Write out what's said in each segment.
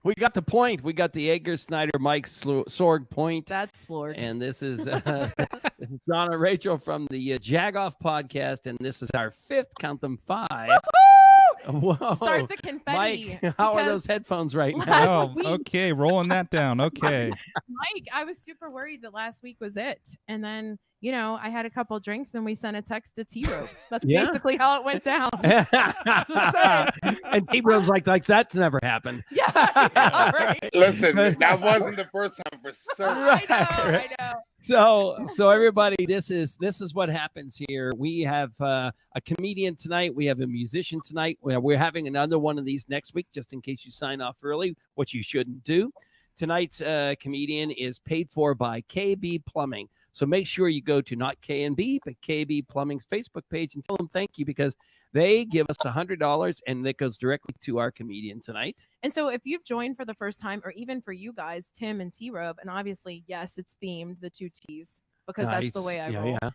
We got the point. We got the Edgar Snyder, Mike Sorg point. That's Sorg. And this is John and Rachel from the Jagoff podcast. And this is our fifth, count them, 5. Whoa. Start the confetti. Mike, how are those headphones right now? Oh, okay. Rolling that down. Okay. Mike, I was super worried that last week was it. And then, you know, I had a couple drinks and we sent a text to T-Robe. That's basically how it went down. And T-Robe's like, that's never happened. Yeah, right. Listen, that wasn't the first time for certain. I know. So everybody, this is what happens here. We have a comedian tonight. We have a musician tonight. We're having another one of these next week, just in case you sign off early, which you shouldn't do. Tonight's comedian is paid for by KB Plumbing. So make sure you go to not K&B, but KB Plumbing's Facebook page and tell them thank you, because they give us $100 and that goes directly to our comedian tonight. And so if you've joined for the first time, or even for you guys, Tim and T-Robe, and obviously, yes, it's themed, the 2 T's, because that's the way I roll. Yeah.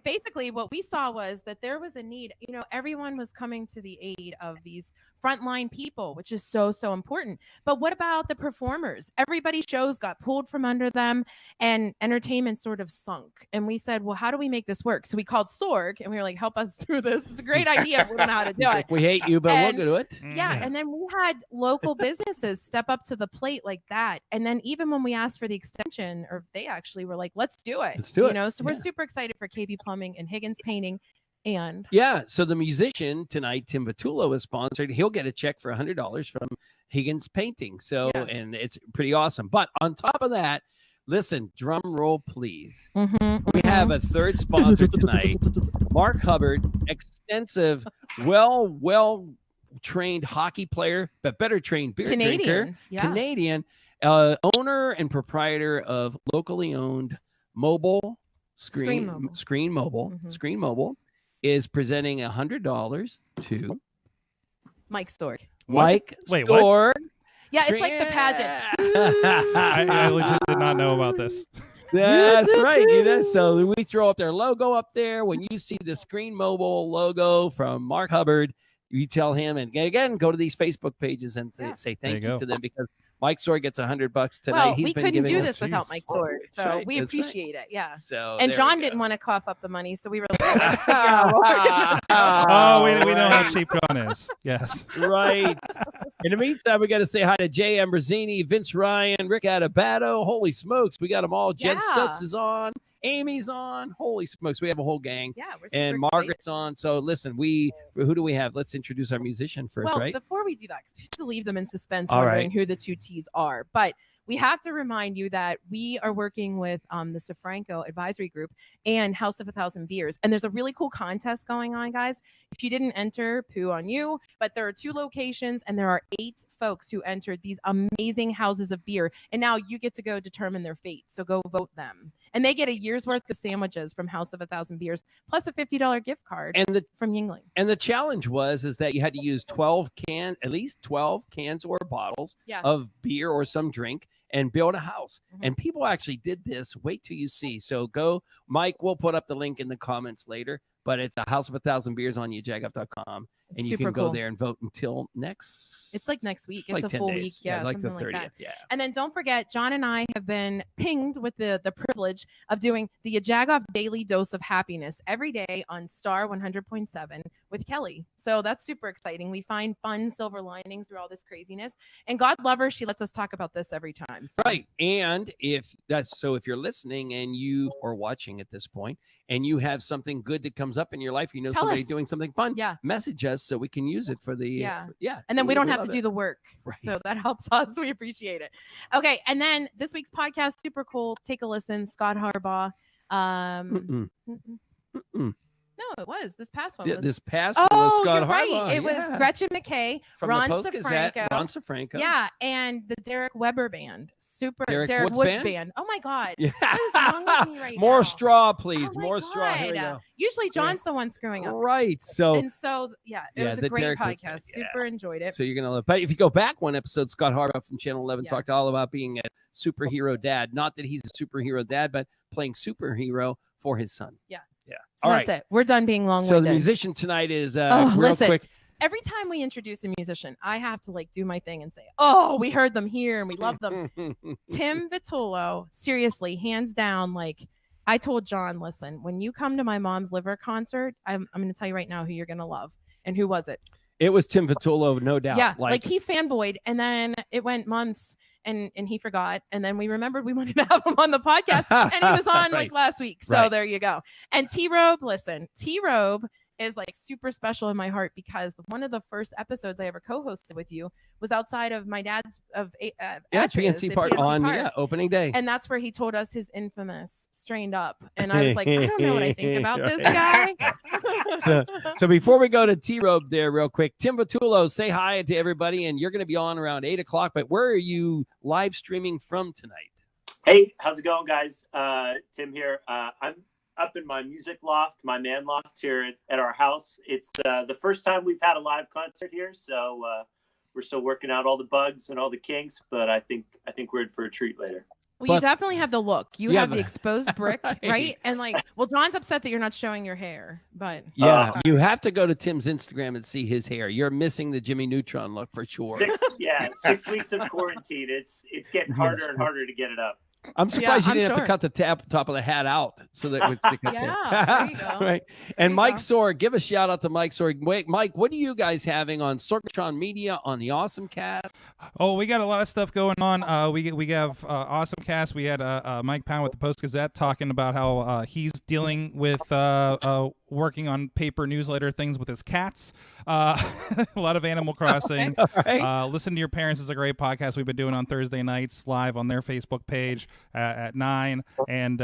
Basically, what we saw was that there was a need. You know, everyone was coming to the aid of these frontline people, which is so important. But what about the performers? Everybody's shows got pulled from under them, and entertainment sort of sunk. And we said, well, how do we make this work? So we called Sorg, and we were like, help us through this. It's a great idea. We don't know how to do it. We hate you, but we'll do it. Yeah, and then we had local businesses step up to the plate like that. And then even when we asked for the extension, or they actually were like, let's do it. Let's do it. You know, so we're super excited for KB Plumbing and Higgins Painting. And so the musician tonight, Tim Vitullo, is sponsored. He'll get a check for $100 from Higgins Painting. So, and it's pretty awesome. But on top of that, listen, drum roll, please. We have a third sponsor tonight, Mark Hubbard, extensive, well-trained hockey player, but better trained beer drinker, Canadian, owner and proprietor of locally owned mobile Screen Mobile is presenting $100 to Mike Sorg. Mike Wait, Sorg. Yeah, it's like the pageant. I legit did not know about this. That's right. So we throw up their logo up there. When you see the Screen Mobile logo from Mark Hubbard, you tell him, and again, go to these Facebook pages and say thank you to them, because Mike Sorg gets $100 tonight. Well, we couldn't do this without Mike Sorg, so we appreciate it. Yeah. So and John didn't want to cough up the money, so we were like, let's figure out what we're gonna do. We know how cheap John is. Yes. Right. In the meantime, we got to say hi to Jay Ambrosini, Vince Ryan, Rick Adebato. Holy smokes, we got them all. Jen Stutz is on. Amy's on. Holy smokes, we have a whole gang. Yeah, we're super and Margaret's excited. on. So listen, who do we have? Let's introduce our musician first, well, right? Before we do that, because we have to leave them in suspense, All wondering right. who the 2 T's are. But we have to remind you that we are working with the Sofranco Advisory Group and House of 1,000 Beers. And there's a really cool contest going on, guys. If you didn't enter, poo on you. But there are 2 locations, and there are 8 folks who entered these amazing houses of beer. And now you get to go determine their fate. So go vote them. And they get a year's worth of sandwiches from House of 1,000 Beers, plus a $50 gift card from Yingling. And the challenge is that you had to use at least 12 cans or bottles of beer or some drink, and build a house. And people actually did this. Wait till you see. So go, Mike, we'll put up the link in the comments later, but it's a House of 1,000 Beers on jagoff.com. And you can go there and vote until next. It's like next week. It's like a full 10 days. week. Yeah, like the something 30th. like that. Yeah. And then don't forget, John and I have been pinged with the privilege of doing the Jagoff Daily Dose of Happiness every day on Star 100.7 with Kelly. So that's super exciting. We find fun silver linings through all this craziness. And God love her, she lets us talk about this every time. So. Right. And if you're listening and you are watching at this point and you have something good that comes up in your life, Tell somebody us. doing something fun, message us so we can use it for the and then we don't have to do it. the work, Right. So that helps us. We appreciate it. Okay, and then this week's podcast, super cool. Take a listen. Scott Harbaugh. No, it was this past one. This past one was Scott you're right. Harbaugh. It was Gretchen McKay, From Ron the Post-Gazette, Sofranco. Ron Sofranco. Yeah, and the Derek Weber band. Derek Woods band. Oh my God. Yeah. What is wrong with me right More now? straw, please. Oh my More straw. Here we God. go. Usually John's the one screwing up. Right. And so, it was a the great Derek Woods podcast. band, Super enjoyed it. So you're gonna love. But if you go back one episode, Scott Harbaugh from Channel 11 Yeah. talked all about being a superhero dad. Not that he's a superhero dad, but playing superhero for his son. Yeah. Yeah. So All that's right. it. We're done being long-winded. So the musician tonight is Oh, real listen. quick. every time we introduce a musician, I have to like do my thing and say, "Oh, we heard them here and we love them." Tim Vitullo, seriously, hands down. Like I told John, listen, when you come to my Mom's Liver concert, I'm going to tell you right now who you're going to love. And who was it? It was Tim Vitullo, no doubt. Yeah, like he fanboyed, and then it went months, and he forgot, and then we remembered we wanted to have him on the podcast, and he was on like last week. So there you go. And T-Robe, listen, T-Robe is like super special in my heart because one of the first episodes I ever co-hosted with you was outside of my dad's PNC Park on opening day, and that's where he told us his infamous strained up, and I was like, I don't know what I think about this guy. so before we go to T-Robe there real quick, Tim Vitullo, say hi to everybody, and you're going to be on around 8:00, but where are you live streaming from tonight? Hey, how's it going, guys? Tim here. I'm up in my music loft, my man loft here at our house. It's the first time we've had a live concert here, so we're still working out all the bugs and all the kinks, but I think we're in for a treat later. Well, you definitely have the look. You have the exposed brick, right? And like, well, John's upset that you're not showing your hair, but you have to go to Tim's Instagram and see his hair. You're missing the Jimmy Neutron look for sure. 6 weeks of quarantine. It's getting harder and harder to get it up. I'm surprised you didn't have to cut the top of the hat out so that it would stick up there you go. Right. And Mike Soar, give a shout out to Mike Soar. Wait, Mike, what are you guys having on Sorgatron Media on the Awesome Cast? Oh, we got a lot of stuff going on. We have Awesome Cast. We had Mike Pound with the Post Gazette talking about how he's dealing with working on paper newsletter things with his cats. A lot of Animal Crossing. Listen to Your Parents is a great podcast we've been doing on Thursday nights live on their Facebook page at 9, and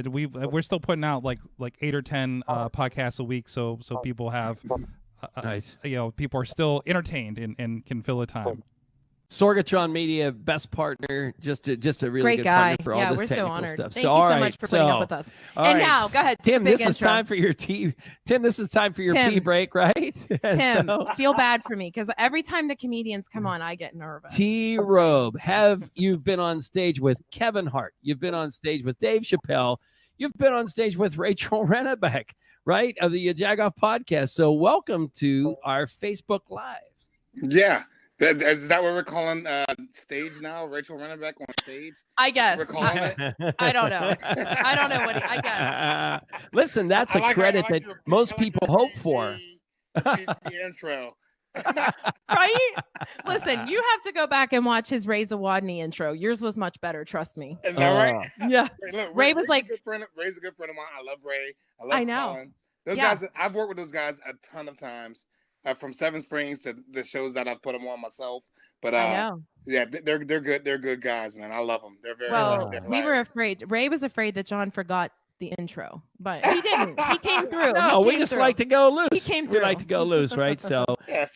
we're still putting out like 8 or 10 podcasts a week, so people have nice. People are still entertained and can fill the time. Sorgatron Media, best partner, just a really great good guy. partner for all this we're technical so honored. stuff. Thank you so much for putting up with us. And now, go ahead, Tim. This is intro. time for your tea. Tim, this is time for your pee break, right? Tim, feel bad for me because every time the comedians come on, I get nervous. T-Robe, you've been on stage with Kevin Hart? You've been on stage with Dave Chappelle. You've been on stage with Rachel Rennebeck, right, of the Jagoff podcast. So welcome to our Facebook Live. Yeah. Is that what we're calling stage now? Rachel Rennebeck on stage? I guess. We're calling it? I don't know. I don't know what I guess. Listen, that's a credit that most people hope for. PG intro. Right? Listen, you have to go back and watch his Ray Zawadney intro. Yours was much better, trust me. Is that right? Yeah. Look, Ray was like, Ray's a good friend of mine. I love Ray. I love Colin. Those guys, I've worked with those guys a ton of times. From Seven Springs to the shows that I've put them on myself, but yeah, they're good. They're good guys, man. I love them. They're very well. We were afraid. Ray was afraid that John forgot the intro, but he didn't. He came through. No, we just like to go loose. He came through. We like to go loose, right? So,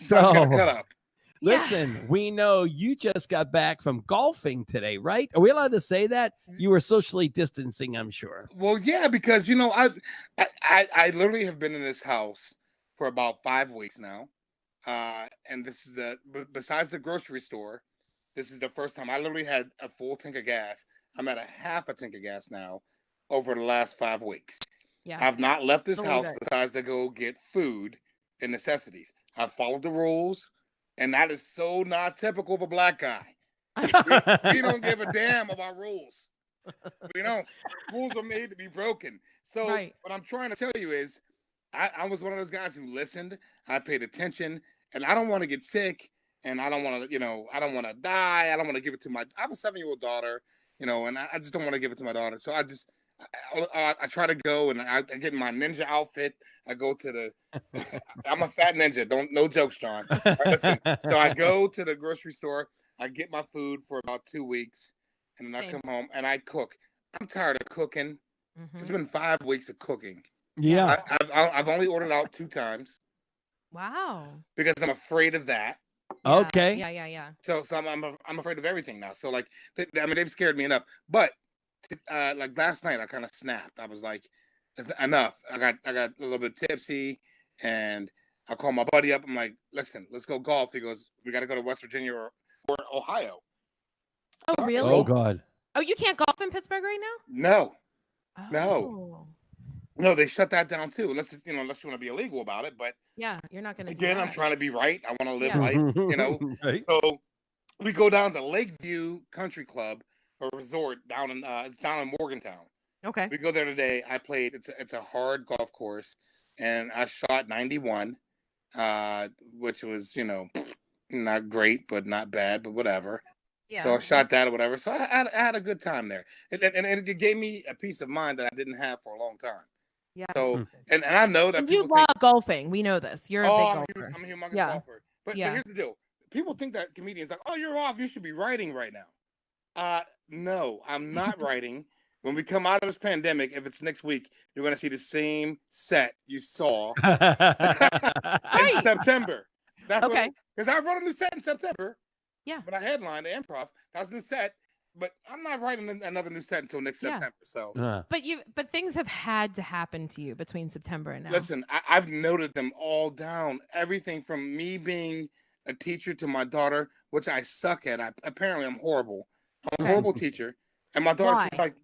cut up. Listen, we know you just got back from golfing today, right? Are we allowed to say that? You were socially distancing, I'm sure. Well, yeah, because I literally have been in this house for about 5 weeks now. And this is besides the grocery store, this is the first time I literally had a full tank of gas. I'm at a half a tank of gas now over the last 5 weeks. Yeah. I've not left this house besides to go get food and necessities. I've followed the rules, and that is so not typical of a black guy. We don't give a damn about rules. Rules are made to be broken. So what I'm trying to tell you is, I was one of those guys who listened. I paid attention, and I don't want to get sick, and I don't want to, I don't want to die. I don't want to give it to I have a 7-year-old daughter, and I just don't want to give it to my daughter. So I try to go, and I get in my ninja outfit. I go to I'm a fat ninja. No jokes, John. Right, listen. So I go to the grocery store. I get my food for about 2 weeks, and then I come home and I cook. I'm tired of cooking. Mm-hmm. It's been 5 weeks of cooking. Yeah, I've only ordered out 2 times. Wow. Because I'm afraid of that. Okay. Yeah. So I'm afraid of everything now. So they've scared me enough. But like last night, I kind of snapped. I was like, enough. I got a little bit tipsy, and I called my buddy up. I'm like, listen, let's go golf. He goes, we got to go to West Virginia or Ohio. Oh, really? Oh God. Oh, you can't golf in Pittsburgh right now? No. No, they shut that down too. Unless you want to be illegal about it. But Yeah, you're not going to. again, I'm trying to be right. I want to live Yeah. life. Right. So we go down to Lakeview Country Club or resort down in it's down in Morgantown. Okay. We go there today. I played. It's a hard golf course, and I shot 91, which was not great, but not bad, but whatever. Yeah. So I shot that or whatever. So I had a good time there, and it gave me a peace of mind that I didn't have for a long time. Yeah. So and I know that And you people love think, golfing. We know this. You're a big golfer. I'm a humongous Yeah. golfer. But Yeah. here's the deal: people think that comedians like, oh, you're off. You should be writing right now. No, I'm not writing. When we come out of this pandemic, if it's next week, you're going to see the same set you saw in September. That's Okay. Because I wrote a new set in September. Yeah. When I headlined the Improv, that was a new set. But I'm not writing another new set until next Yeah. September. So, But things have had to happen to you between September and now. listen, I've noted them all down. Everything from me being a teacher to my daughter, which I suck at. Apparently, I'm horrible. I'm a horrible teacher. And my daughter's just like,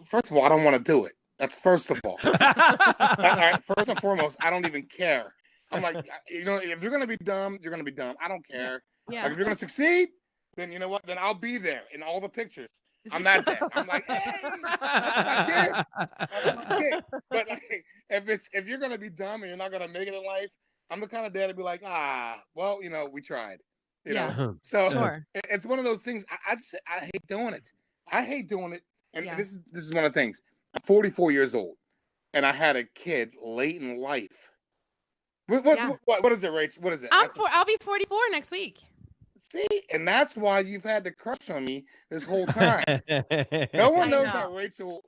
first of all, I don't want to do it. That's first of all. All right, first and foremost, I don't even care. I'm like, if you're going to be dumb, you're going to be dumb. I don't care. Yeah. Like, if you're going to succeed, then you know what? Then I'll be there in all the pictures. I'm not that. I'm like, hey, that's my kid. That's my kid. But like, if you're going to be dumb and you're not going to make it in life, I'm the kind of dad to be like, well, we tried. You know? So Sure. it's one of those things. I hate doing it. I hate doing it. And this is one of the things. I'm 44 years old, and I had a kid late in life. What is it, Rach? What is it? I'll be 44 next week. See, and that's why you've had the crush on me this whole time. No one knows that Rachel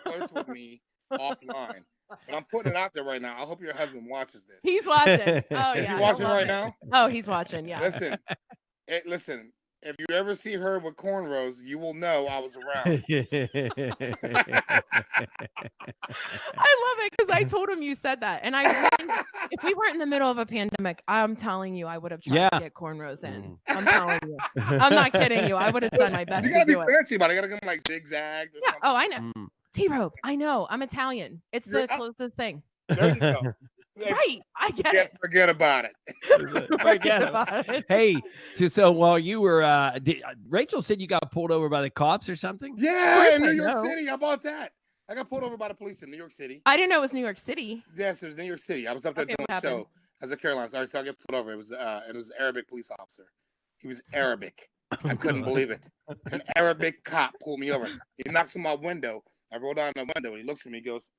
flirts with me offline. But I'm putting it out there right now. I hope your husband watches this. He's watching. Oh, Is he watching right now? Oh, he's watching. Yeah. Listen. If you ever see her with cornrows, you will know I was around. I love it because I told him you said that, and if we weren't in the middle of a pandemic, I'm telling you, I would have tried to get cornrows in. I'm telling you, I'm not kidding you. I would have done my best. You gotta to do be fancy about it. You gotta come like zigzag. Yeah. Oh, I know. T-Robe. I know. I'm Italian. It's the closest thing. There you go. Right. I get it. Forget about it. Forget about it. Hey, so while you were, Rachel said you got pulled over by the cops or something? Yeah, in New York City. How about that? I got pulled over by the police in New York City. I didn't know it was New York City. Yes, it was New York City. I was up there doing a show as a Carolina. So I get pulled over. It was an Arabic police officer. He was Arabic. I couldn't believe it. An Arabic cop pulled me over. He knocks on my window. I roll down the window and he looks at me and goes,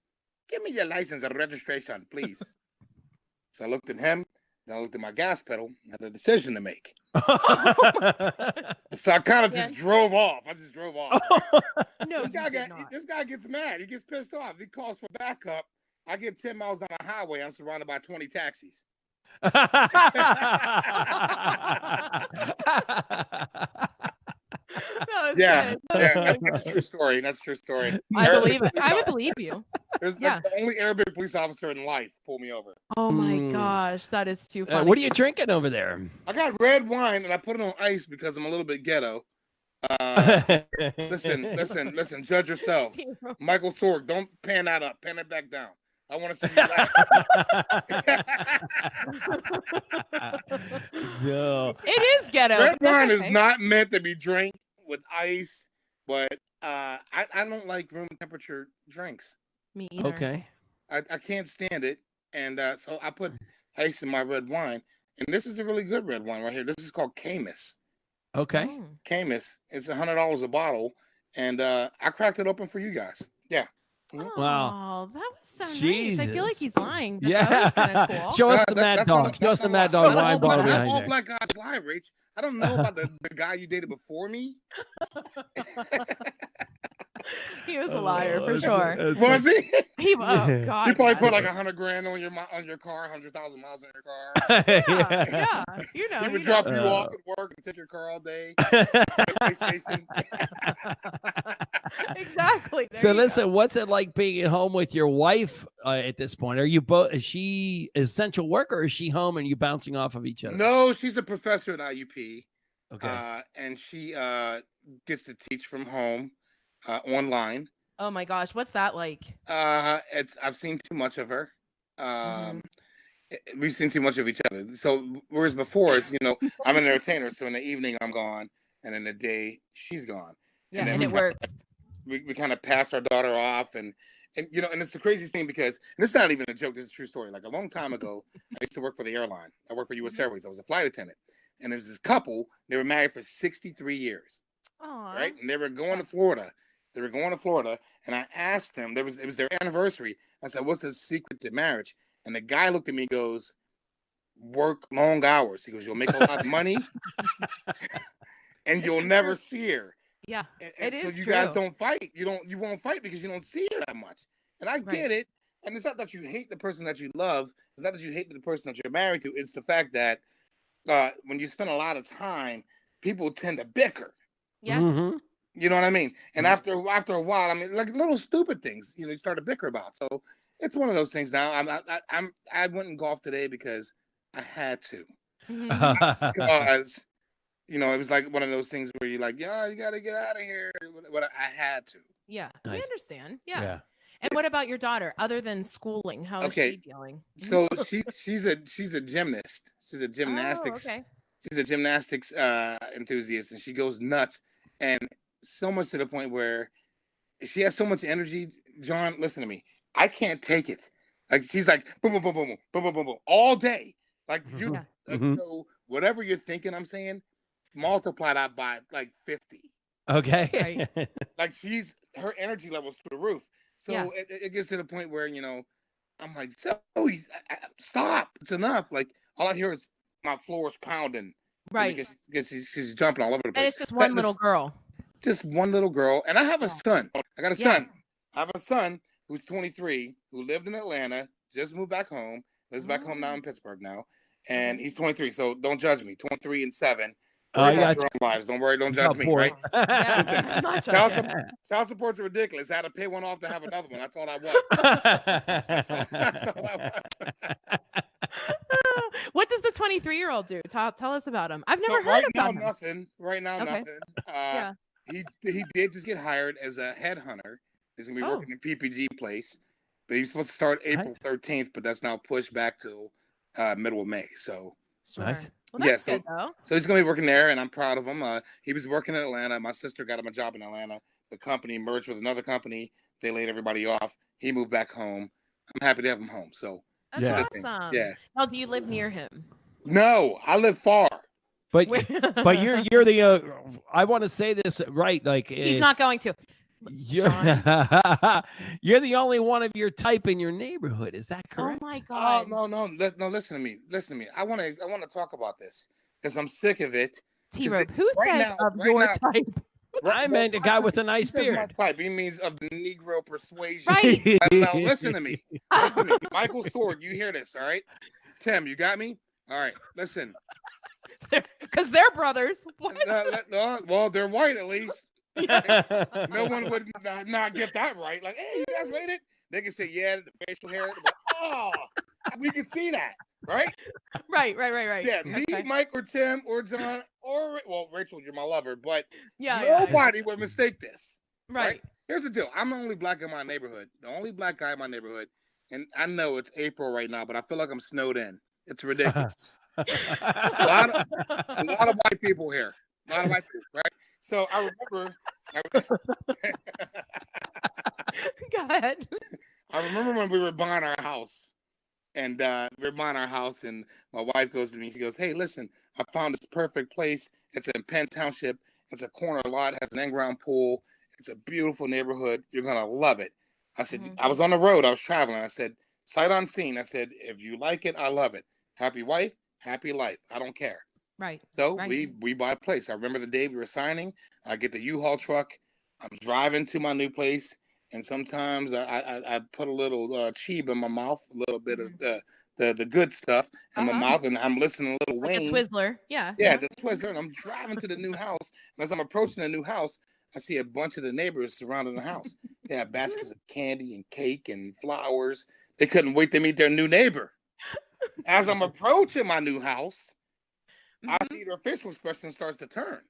"Give me your license and registration, please." So I looked at him, then I looked at my gas pedal, and had a decision to make. So I kind of just drove off. No, this guy gets mad. He gets pissed off. He calls for backup. I get 10 miles on the highway. I'm surrounded by 20 taxis. That's a true story. That's a true story. I believe it. I would believe you. There's the only Arabic police officer in life pulled me over. Oh my gosh, that is too funny. What are you drinking over there? I got red wine and I put it on ice because I'm a little bit ghetto. Listen. Judge yourselves. Michael Sorg, don't pan that up. Pan it back down. I want to see you laugh. It is ghetto. Red wine is not meant to be drank with ice, but I don't like room temperature drinks. Me either. Okay. I can't stand it, and so I put ice in my red wine, and this is a really good red wine right here. This is called Camus. Okay. Camus. It's $100 a bottle, and I cracked it open for you guys. Yeah. Wow. That was so Jesus. nice. I feel like he's lying. But Yeah. That was kind of cool. Show us the Mad Dog. Show us the Mad Dog wine bottle behind all there. black guys lie, Rach. I don't know about the guy you dated before me. He was a liar for sure. Was he? Oh God. He probably put like $100,000 on your car, 100,000 miles on your car. Yeah. You know. He would drop you off at work and take your car all day. PlayStation. Exactly. So listen, what's it like being at home with your wife at this point? Are you both? Is she essential worker, or is she home and you bouncing off of each other? No, she's a professor at IUP. Okay. And she gets to teach from home online. Oh my gosh, what's that like? I've seen too much of her. We've seen too much of each other. So whereas before it's I'm an entertainer, so in the evening I'm gone, and in the day she's gone. Yeah, and then and it works. we kind of passed our daughter off, and and it's the craziest thing because and it's not even a joke. This is a true story. Like a long time ago, I used to work for the airline. I worked for U.S. Airways. I was a flight attendant, and there was this couple. They were married for 63 years. Aww. Right, and they were going to Florida. And I asked them. It was their anniversary. I said, "What's the secret to marriage?" And the guy looked at me and goes, "Work long hours." He goes, "You'll make a lot of money, and you'll never see her." Yeah, And it so is you true. guys don't fight. You won't fight because you don't see her that much. And I get it. And it's not that you hate the person that you love. It's not that you hate the person that you're married to. It's the fact that when you spend a lot of time, people tend to bicker. Yes. Mhm. You know what I mean? And after a while, I mean, like little stupid things, you start to bicker about. So it's one of those things now. I went and golfed today because I had to. Because it was like one of those things where you're like, yeah, you got to get out of here. But I had to. Yeah, we Nice. understand. Yeah. And what about your daughter? Other than schooling, how is she dealing? So she's a gymnast. She's a gymnastics. Oh, okay. She's a gymnastics enthusiast, and she goes nuts, and so much to the point where she has so much energy. John, listen to me. I can't take it. Like she's like boom, boom, boom, boom, boom, boom, boom, boom, boom, all day. Like you. So whatever you're thinking, I'm saying, multiply that by like 50. Okay. Right. Like her energy levels through the roof. So it gets to the point where I'm like, stop! It's enough. Like all I hear is my floor's pounding. Right. Because she's jumping all over the place. And it's just one little girl. Just one little girl. And I have a son. I got a son. I have a son who's 23, who lived in Atlanta, just moved back home, lives back home now in Pittsburgh now. And he's 23. So don't judge me. 23 and 7. Worry about your own lives. Don't worry. Don't judge me, right? Listen, child support's ridiculous. I had to pay one off to have another one. That's all I was. That's all I was. What does the 23-year-old do? Tell us about him. I've never heard about him. Nothing. Right now, nothing. He did just get hired as a headhunter. He's gonna be working in PPG place, but he's supposed to start April 13th, but that's now pushed back till middle of May. So nice. Well, that's good, though. So he's gonna be working there, and I'm proud of him. He was working in Atlanta. My sister got him a job in Atlanta. The company merged with another company. They laid everybody off. He moved back home. I'm happy to have him home. So that's awesome. Yeah. Now, do you live near him? No, I live far. But you're the I want to say this right, like he's not going to. You're the only one of your type in your neighborhood. Is that correct? Oh my God. Oh no. Listen to me. I want to talk about this because I'm sick of it. T-Robe, who says of your type? I meant a guy with a nice beard. My type. He means of the Negro persuasion. Right. Now listen to me. Michael Sword, you hear this? All right. Tim, you got me? All right. Listen. Because they're brothers. Well, they're white at least. No one would not get that right. Like, hey, you guys made it. They can say, yeah, the facial hair. Oh, we can see that, right? Right. Yeah, me, Mike, or Tim, or John, or Rachel, you're my lover, but yeah, nobody would mistake this. Right. Here's the deal. I'm the only black in my neighborhood. The only black guy in my neighborhood. And I know it's April right now, but I feel like I'm snowed in. It's ridiculous. a lot of white people here. A lot of white people, right? So I remember. Go ahead. I remember when we were buying our house, and my wife goes to me. She goes, "Hey, listen, I found this perfect place. It's in Penn Township. It's a corner lot. It has an in-ground pool. It's a beautiful neighborhood. You're gonna love it." I said, I was on the road. I was traveling. I said, sight unseen. I said, if you like it, I love it. Happy wife, happy life. I don't care. Right. So we buy a place. I remember the day we were signing. I get the U-Haul truck. I'm driving to my new place, and sometimes I put a little cheeb in my mouth, a little bit of the good stuff in my mouth, and I'm listening to Lil Wayne. Like a Twizzler. Yeah, the Twizzler. And I'm driving to the new house, and as I'm approaching the new house, I see a bunch of the neighbors surrounding the house. They have baskets of candy and cake and flowers. They couldn't wait to meet their new neighbor. As I'm approaching my new house, I see their facial expression starts to turn.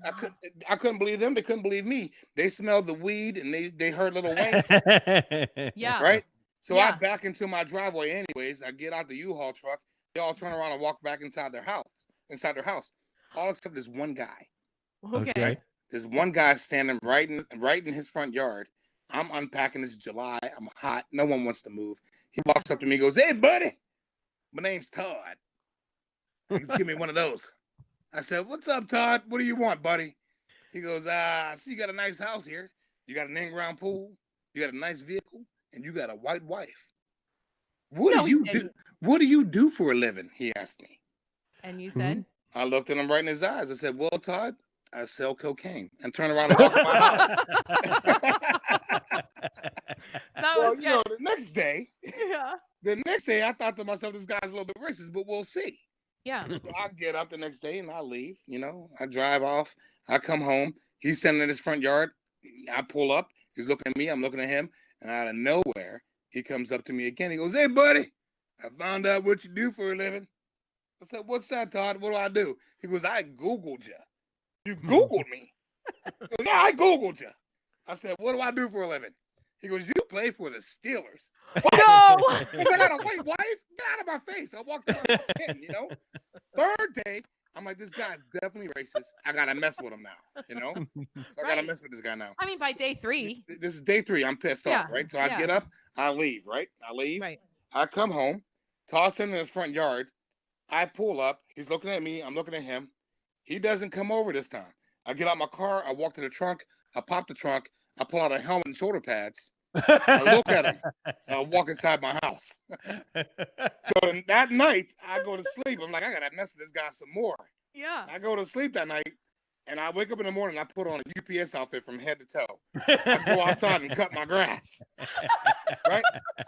I couldn't believe them. They couldn't believe me. They smelled the weed and they heard Little Wayne. Yeah. Right. So Yeah. I back into my driveway anyways. I get out the U-Haul truck. They all turn around and walk back inside their house. All except this one guy. Okay. Right? There's one guy standing right in his front yard. I'm unpacking. It's July. I'm hot. No one wants to move. He walks up to me and goes, "Hey, buddy, my name's Todd. Just give me one of those." I said, "What's up, Todd? What do you want, buddy?" He goes, "I see you got a nice house here. You got an in-ground pool. You got a nice vehicle, and you got a white wife. What do you do? What do you do for a living?" He asked me. And you said? I looked at him right in his eyes. I said, "Well, Todd, I sell cocaine," and turned around and walked to my house. Well, you know, the next day, I thought to myself, this guy's a little bit racist, but we'll see. Yeah. So I get up the next day and I leave. You know, I drive off. I come home. He's standing in his front yard. I pull up. He's looking at me. I'm looking at him. And out of nowhere, he comes up to me again. He goes, "Hey, buddy, I found out what you do for a living." I said, "What's that, Todd? What do I do?" He goes, "I Googled you." "You Googled me?" I goes, "Yeah, I Googled you." I said, "What do I do for a living?" He goes, "You play for the Steelers." No. He said, "I got a white wife? Get out of my face." I walked out of his skin, you know. Third day, I'm like, this guy's definitely racist. I got to mess with him now, you know. So I got to mess with this guy now. I mean, by day 3. This is day 3. I'm pissed off, right? So I get up, I leave, right? I leave. Right. I come home, toss him in his front yard. I pull up. He's looking at me. I'm looking at him. He doesn't come over this time. I get out my car. I walk to the trunk. I pop the trunk. I pull out a helmet and shoulder pads. I look at him. And I walk inside my house. So that night, I go to sleep. I'm like, I got to mess with this guy some more. Yeah. I go to sleep that night. And I wake up in the morning, I put on a UPS outfit from head to toe. I go outside and cut my grass. Right?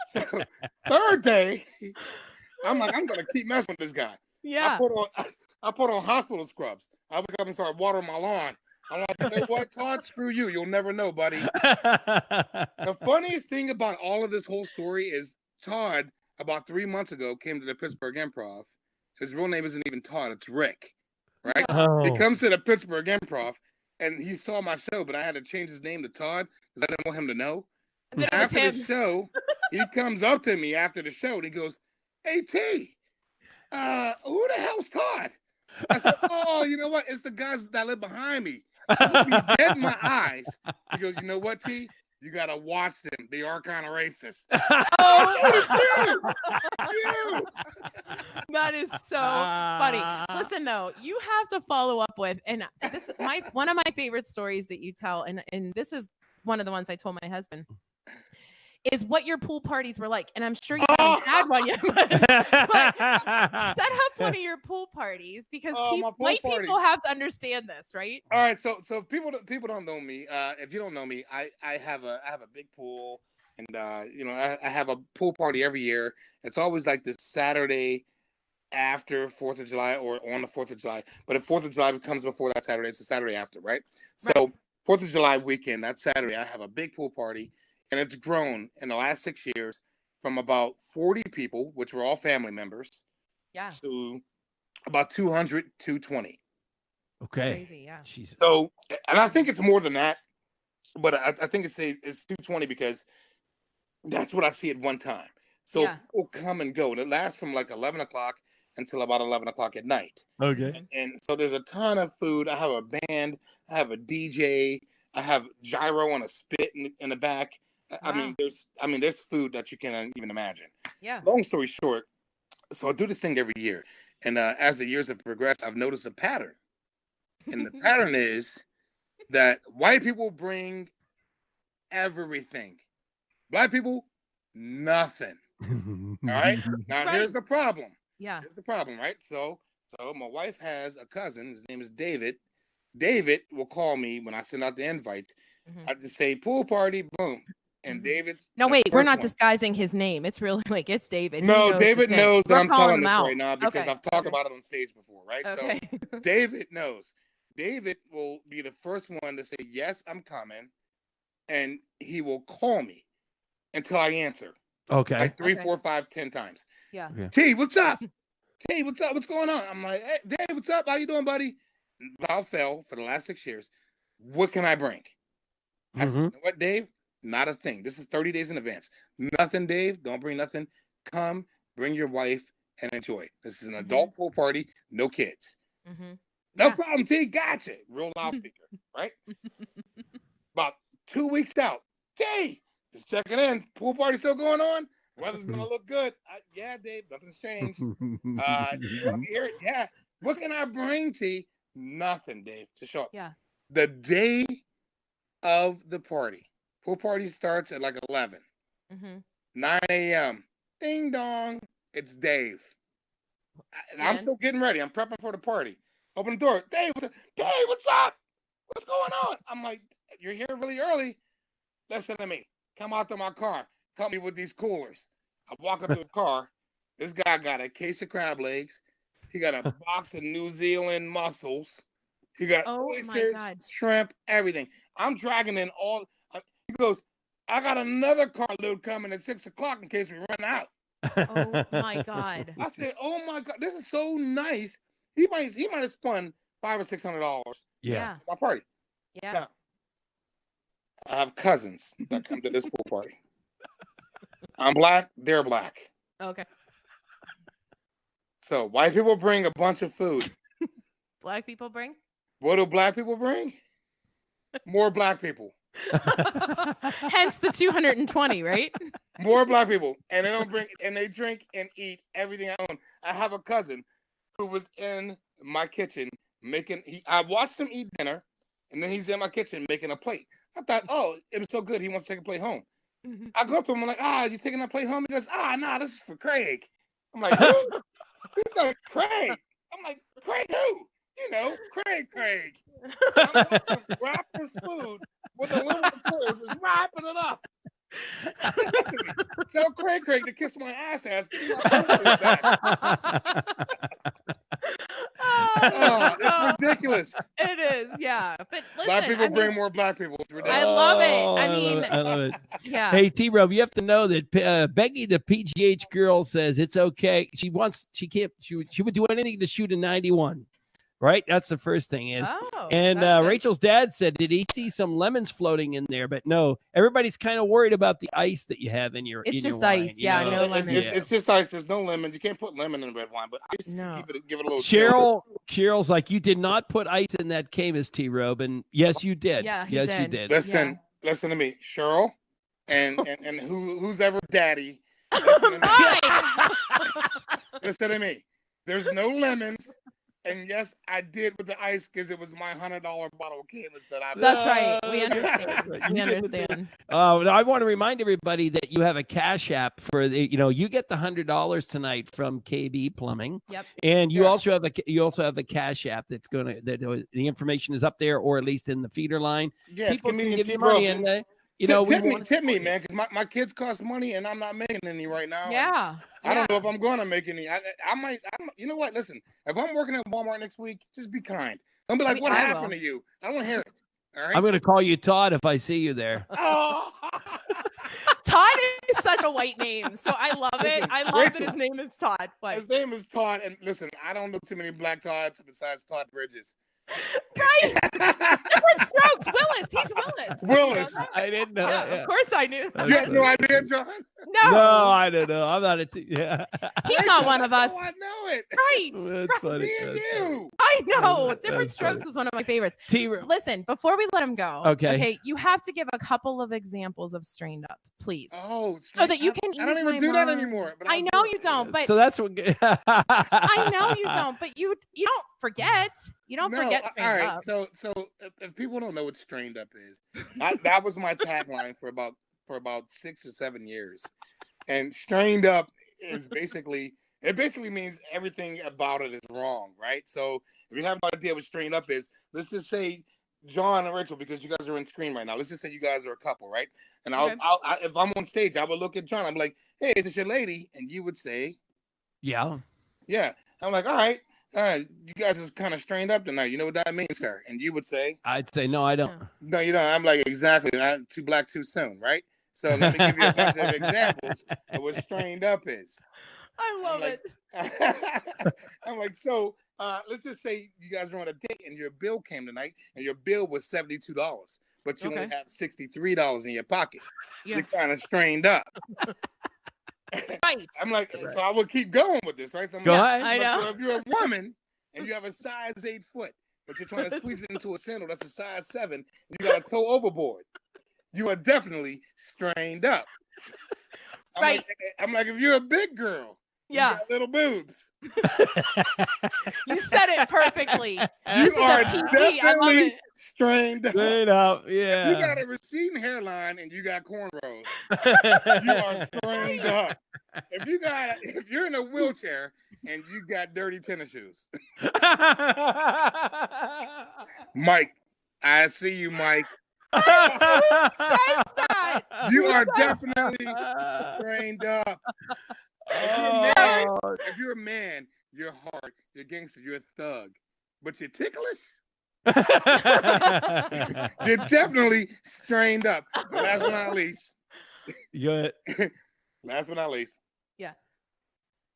So third day, I'm like, I'm gonna keep messing with this guy. Yeah. I put on hospital scrubs. I wake up and start watering my lawn. I'm like, you know what, Todd? Screw you. You'll never know, buddy. The funniest thing about all of this whole story is Todd, about 3 months ago, came to the Pittsburgh Improv. His real name isn't even Todd, it's Rick. Right? Oh. He comes to the Pittsburgh Improv and he saw my show, but I had to change his name to Todd because I didn't want him to know. After the show, he comes up to me after the show and he goes, "Hey, T, who the hell's Todd?" I said, "Oh, you know what? It's the guys that live behind me. I would be dead in my eyes." He goes, "You know what, T? You got to watch them. They are kind of racist." Oh, It's you. that is so funny. Listen, though, you have to follow up with, and this is one of my favorite stories that you tell, and this is one of the ones I told my husband, is what your pool parties were like. And I'm sure you haven't had one yet, but set up one of your pool parties because white people have to understand this, right? All right, so people don't know me. If you don't know me, I have a big pool, and you know, I have a pool party every year. It's always like this Saturday after 4th of July or on the 4th of July. But if 4th of July comes before that Saturday, it's the Saturday after, right? So 4th of July weekend, that Saturday, I have a big pool party. And it's grown in the last 6 years from about 40 people, which were all family members, to about 200, 220. Okay. Crazy, yeah. Jesus. So, and I think it's more than that, but I think it's 220 because that's what I see at one time. So people come and go. And it lasts from like 11 o'clock until about 11 o'clock at night. Okay. And so there's a ton of food. I have a band. I have a DJ. I have gyro on a spit in the back. I mean, there's food that you can't even imagine. Yeah. Long story short, so I do this thing every year, and as the years have progressed, I've noticed a pattern, and the pattern is that white people bring everything, black people nothing. All right. Now here's the problem. Yeah. Here's the problem, right? So my wife has a cousin. His name is David. David will call me when I send out the invites. I just say pool party, boom. And David's no, wait, we're not disguising his name. It's really like it's David. No, David knows that I'm telling this out right now because I've talked about it on stage before, right? Okay. So David knows. David will be the first one to say, "Yes, I'm coming," and he will call me until I answer. Okay. Like 3, 4, 5, 10 times. Yeah. T, what's up? T, what's up? What's going on? I'm like, "Hey, Dave, what's up? How you doing, buddy?" without fail for the last 6 years, what can I bring? I said, you know what, Dave? Not a thing. This is 30 days in advance. Nothing, Dave. Don't bring nothing. Come, bring your wife, and enjoy. This is an adult pool party, no kids. No problem, T. Gotcha. Real loudspeaker, right? About 2 weeks out, T, just checking in. Pool party still going on? Weather's gonna look good. Yeah, Dave. Nothing's changed. Here, yeah. What can I bring, T? Nothing, Dave. To show up. Yeah. The day of the party. Pool party starts at like 11. 9 a.m. Ding dong. It's Dave. I'm still getting ready. I'm prepping for the party. Open the door. Dave, what's up? What's going on? I'm like, you're here really early. Listen to me. Come out to my car. Help me with these coolers. I walk up to his car. This guy got a case of crab legs. He got a box of New Zealand mussels. He got oysters, shrimp, everything. I'm dragging in all. He goes, I got another carload coming at 6 o'clock in case we run out. Oh my God. I said, oh my God, this is so nice. He might have spun $500 or $600. Yeah. My party. Yeah. Now, I have cousins that come to this pool party. I'm black, they're black. Okay. So white people bring a bunch of food. Black people bring? What do black people bring? More black people. Hence the 220, right? More black people. And they don't bring, and they drink and eat everything I own. I have a cousin who was in my kitchen I watched him eat dinner, and then he's in my kitchen making a plate. I thought, oh, it was so good, he wants to take a plate home. I go up to him, I'm like, you taking that plate home? He goes, nah, this is for Craig. I'm like, who? Who's like Craig? I'm like, Craig who? You know, Craig. I'm supposed to wrap this food with aluminum foil, just wrapping it up. I said, listen, tell Craig to kiss my ass. Give me my food back. It's ridiculous. It is, yeah. But listen, black people bring more black people. It's ridiculous. I love it. I mean, I love it. Yeah. Hey, T-Robe, you have to know that Becky, the PGH girl, says it's okay. She would do anything to shoot a 91. Right? That's the first thing is. And Rachel's dad said, did he see some lemons floating in there? But no, everybody's kind of worried about the ice that you have in your It's in just your ice. wine, Yeah, you know? no lemons. It's just ice. There's no lemon. You can't put lemon in red wine, but ice, give it a little Cheryl's like, you did not put ice in that Camus, T-Robe. And yes, you did. Yeah, yes, did. you did. Listen to me, Cheryl, and who's ever daddy. Listen to me. Listen to me. There's no lemons. And yes, I did with the ice because it was my $100 bottle of Camus that I. That's right. We understand. We understand. I want to remind everybody that you have a Cash App for the. You get the $100 tonight from KB Plumbing. Yep. And you also have a Cash App that's the information is up there, or at least in the feeder line. Yeah, people it's can give you T-Robe. money, and tip me, man, because my kids cost money and I'm not making any right now. Yeah. I don't know if I'm going to make any. I might. You know what? Listen, if I'm working at Walmart next week, just be kind. Don't be like, what happened to you? I don't want to hear it. All right. I'm going to call you Todd if I see you there. Oh. Todd is such a white name, so I love it. I love Rachel, that his name is Todd. What? His name is Todd, and listen, I don't know too many black Todds besides Todd Bridges. Right. Different strokes. Willis. He's Willis. Willis. I didn't know. Yeah, that. of course I knew. You have no idea, John? No, I don't know. I'm not yeah. He's not one of us. Oh, I know it. Right. That's funny. Me and you. I know. Different That's Strokes funny. is one of my favorites. T-Robe. Listen, before we let him go, Okay. you have to give a couple of examples of strained up, please. Oh, so that you can I don't ease even my do that mind. anymore. But I know you don't, but So that's what. I know you don't, but you don't forget. You don't forget all strained right. up. So if people don't know what strained up is, that was my tagline for about 6 or 7 years. And strained up is basically means everything about it is wrong, right? So if you have no idea what strained up is, let's just say John and Rachel, because you guys are on screen right now. Let's just say you guys are a couple, right? And Okay. if I'm on stage, I would look at John. I'm like, hey, is this your lady? And you would say, Yeah. yeah. I'm like, all right. You guys are kind of strained up tonight. You know what that means, sir? And you would say, I'd say no, I don't. no, you don't. I'm like, exactly. Too black too soon, right? So let me give you a bunch of examples of what strained up is. I love it. I'm like, so let's just say you guys are on a date and your bill came tonight and your bill was $72, but you only have $63 in your pocket. Yeah. You're kind of strained up. Right. I'm like, so I will keep going with this, right? So Go ahead. I know. So if you're a woman and you have a size 8 foot, but you're trying to squeeze it into a sandal that's a size 7, and you got a toe overboard, you are definitely strained up. I'm like, if you're a big girl, you got little boobs. You said it perfectly. You are definitely strained up. Straight up, yeah. You got a receding hairline and you got cornrows. You are strained up. If you're in a wheelchair and you got dirty tennis shoes, Mike, I see you, Mike. You are definitely strained up. If you're a man, you're hard, you're gangster, you're a thug, but you're ticklish. You're definitely strained up. And last but not least. Good. Last but not least. Yeah.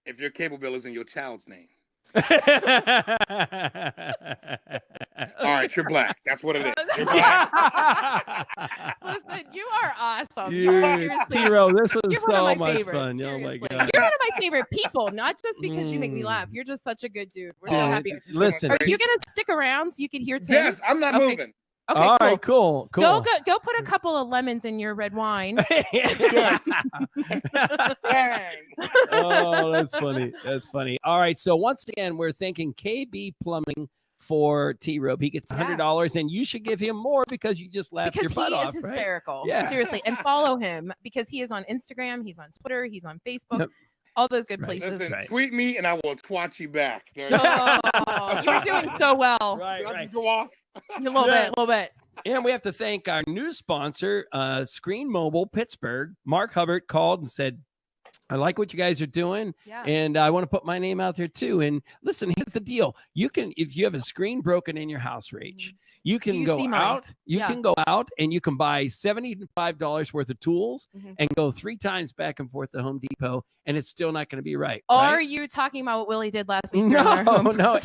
If your cable bill is in your child's name. All right, you're black. That's what it is. You're black. Listen, you are awesome. Seriously, T-Robe, this was You're one of so my much favorites, fun. Oh my seriously. god. You're one of my favorite people, not just because you make me laugh. You're just such a good dude. We're so happy. Listen, Are you gonna stick around so you can hear Tim? Yes, I'm not moving. Okay, all cool. right, cool. Go put a couple of lemons in your red wine. Yes. Oh, that's funny. That's funny. All right, so once again, we're thanking KB Plumbing for T-Robe. He gets $100, and you should give him more because you just laughed your butt off. Because he is hysterical. Right? Yeah. Seriously, and follow him because he is on Instagram, he's on Twitter, he's on Facebook. Yep. All those good places. Listen, tweet me and I will twat you back. There Oh, you're doing so well. Right, Did I right. just go off? A little bit. And we have to thank our new sponsor, Screen Mobile Pittsburgh. Mark Hubbard called and said, I like what you guys are doing, and I want to put my name out there too. And listen, here's the deal. You can, if you have a screen broken in your house, Rach, you can go out. You can go out and you can buy $75 worth of tools and go 3 times back and forth to Home Depot, and it's still not going to be right. Are you talking about what Willie did last week? No.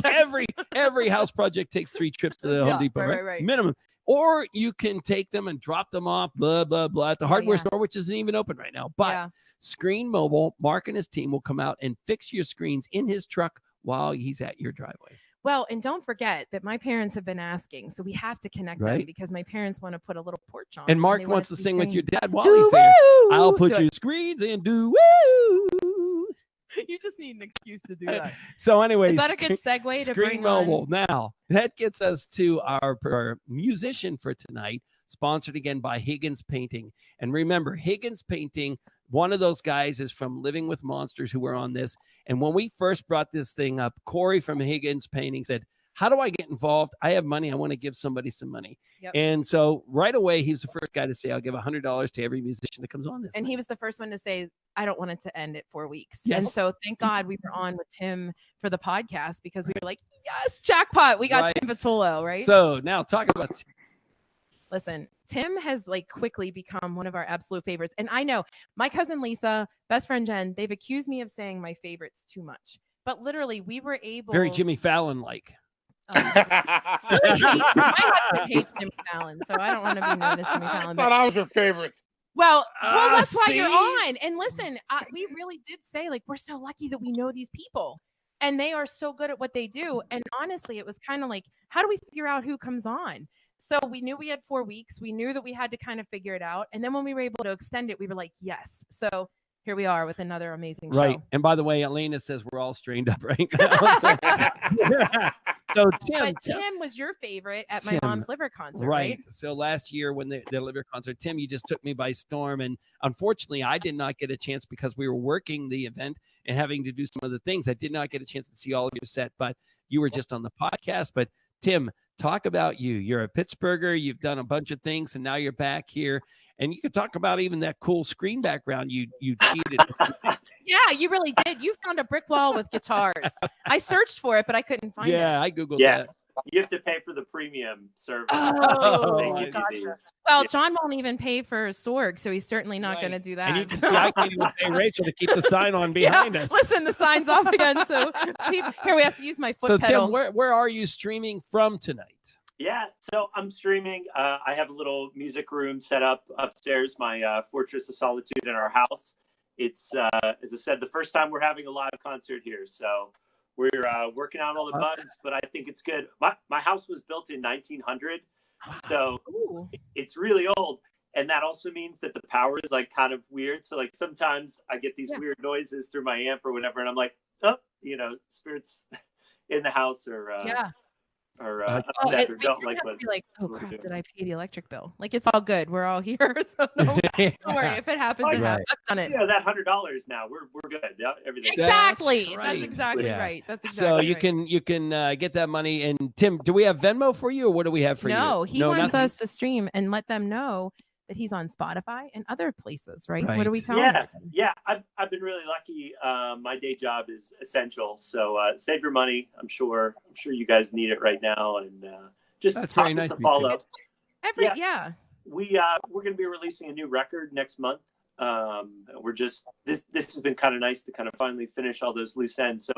Every house project takes 3 trips to the Home Depot, right. Minimum. Or you can take them and drop them off, blah, blah, blah, at the hardware store, which isn't even open right now. But Screen Mobile, Mark and his team will come out and fix your screens in his truck while he's at your driveway. Well, and don't forget that my parents have been asking, so we have to connect them because my parents want to put a little porch on. And Mark wants to sing with your dad while he's there. I'll put your screens and do woo. You just need an excuse to do that. So anyways, is that a good segue to Screen bring Mobile? on? Now, that gets us to our musician for tonight, sponsored again by Higgins Painting. And remember, Higgins Painting, one of those guys is from Living with Monsters who were on this. And when we first brought this thing up, Corey from Higgins Painting said, how do I get involved? I have money. I want to give somebody some money. Yep. And so right away, he was the first guy to say, I'll give $100 to every musician that comes on this. And thing. He was the first one to say, I don't want it to end at 4 weeks. Yes. And so thank God we were on with Tim for the podcast because we were like, yes, jackpot. We got Tim Vitullo, right? So now talk about Listen, Tim has quickly become one of our absolute favorites. And I know my cousin Lisa, best friend Jen, they've accused me of saying my favorites too much. But literally, we were able. Very Jimmy Fallon-like. My husband hates Jimmy Fallon, so I don't want to be known as Jimmy Fallon. I thought I was your favorite. Well, that's why you're on. And listen, we really did say we're so lucky that we know these people, and they are so good at what they do. And honestly, it was kind of how do we figure out who comes on? So we knew we had 4 weeks. We knew that we had to kind of figure it out. And then when we were able to extend it, we were like, yes. So here we are with another amazing show. Right. And by the way, Elena says we're all strained up right now. So Tim was your favorite at my mom's liver concert, right? So last year when the liver concert, Tim, you just took me by storm. And unfortunately, I did not get a chance because we were working the event and having to do some other things. I did not get a chance to see all of your set, but you were just on the podcast. But Tim, talk about you. You're a Pittsburgher. You've done a bunch of things, and now you're back here. And you could talk about even that cool screen background you cheated. Yeah, you really did. You found a brick wall with guitars. I searched for it, but I couldn't find it. Yeah, I Googled that. You have to pay for the premium service. Oh, They give you gotcha. these. Well, Yeah. John won't even pay for Sorg, so he's certainly not going to do that. And you can see I can't even pay Rachel to keep the sign on Yeah, behind us. listen, the sign's off again. So here we have to use my foot So pedal. Tim, where are you streaming from tonight? Yeah, so I'm streaming. I have a little music room set up upstairs, my Fortress of Solitude in our house. It's, as I said, the first time we're having a live concert here. So we're working out all the bugs, but I think it's good. My house was built in 1900, so Ooh. it's really old. And that also means that the power is like kind of weird. So like sometimes I get these weird noises through my amp or whatever, and I'm like, oh, spirits in the house or don't like what. Like, oh crap, did I pay the electric bill? Like, it's all good. We're all here, so don't worry. If it happens, it happens. I've done it. That $100 now, we're good. Yeah, everything. Exactly. That's That's exactly Yeah. right. That's exactly So right. you can get that money. And Tim, do we have Venmo for you, or what do we have for you? No, he wants nothing? us to stream and let them know that he's on Spotify and other places, right? What are we telling them? Yeah. I've been really lucky. My day job is essential, so save your money. I'm sure you guys need it right now, and just that's very nice. Follow. We're going to be releasing a new record next month. We're just this has been kind of nice to kind of finally finish all those loose ends. So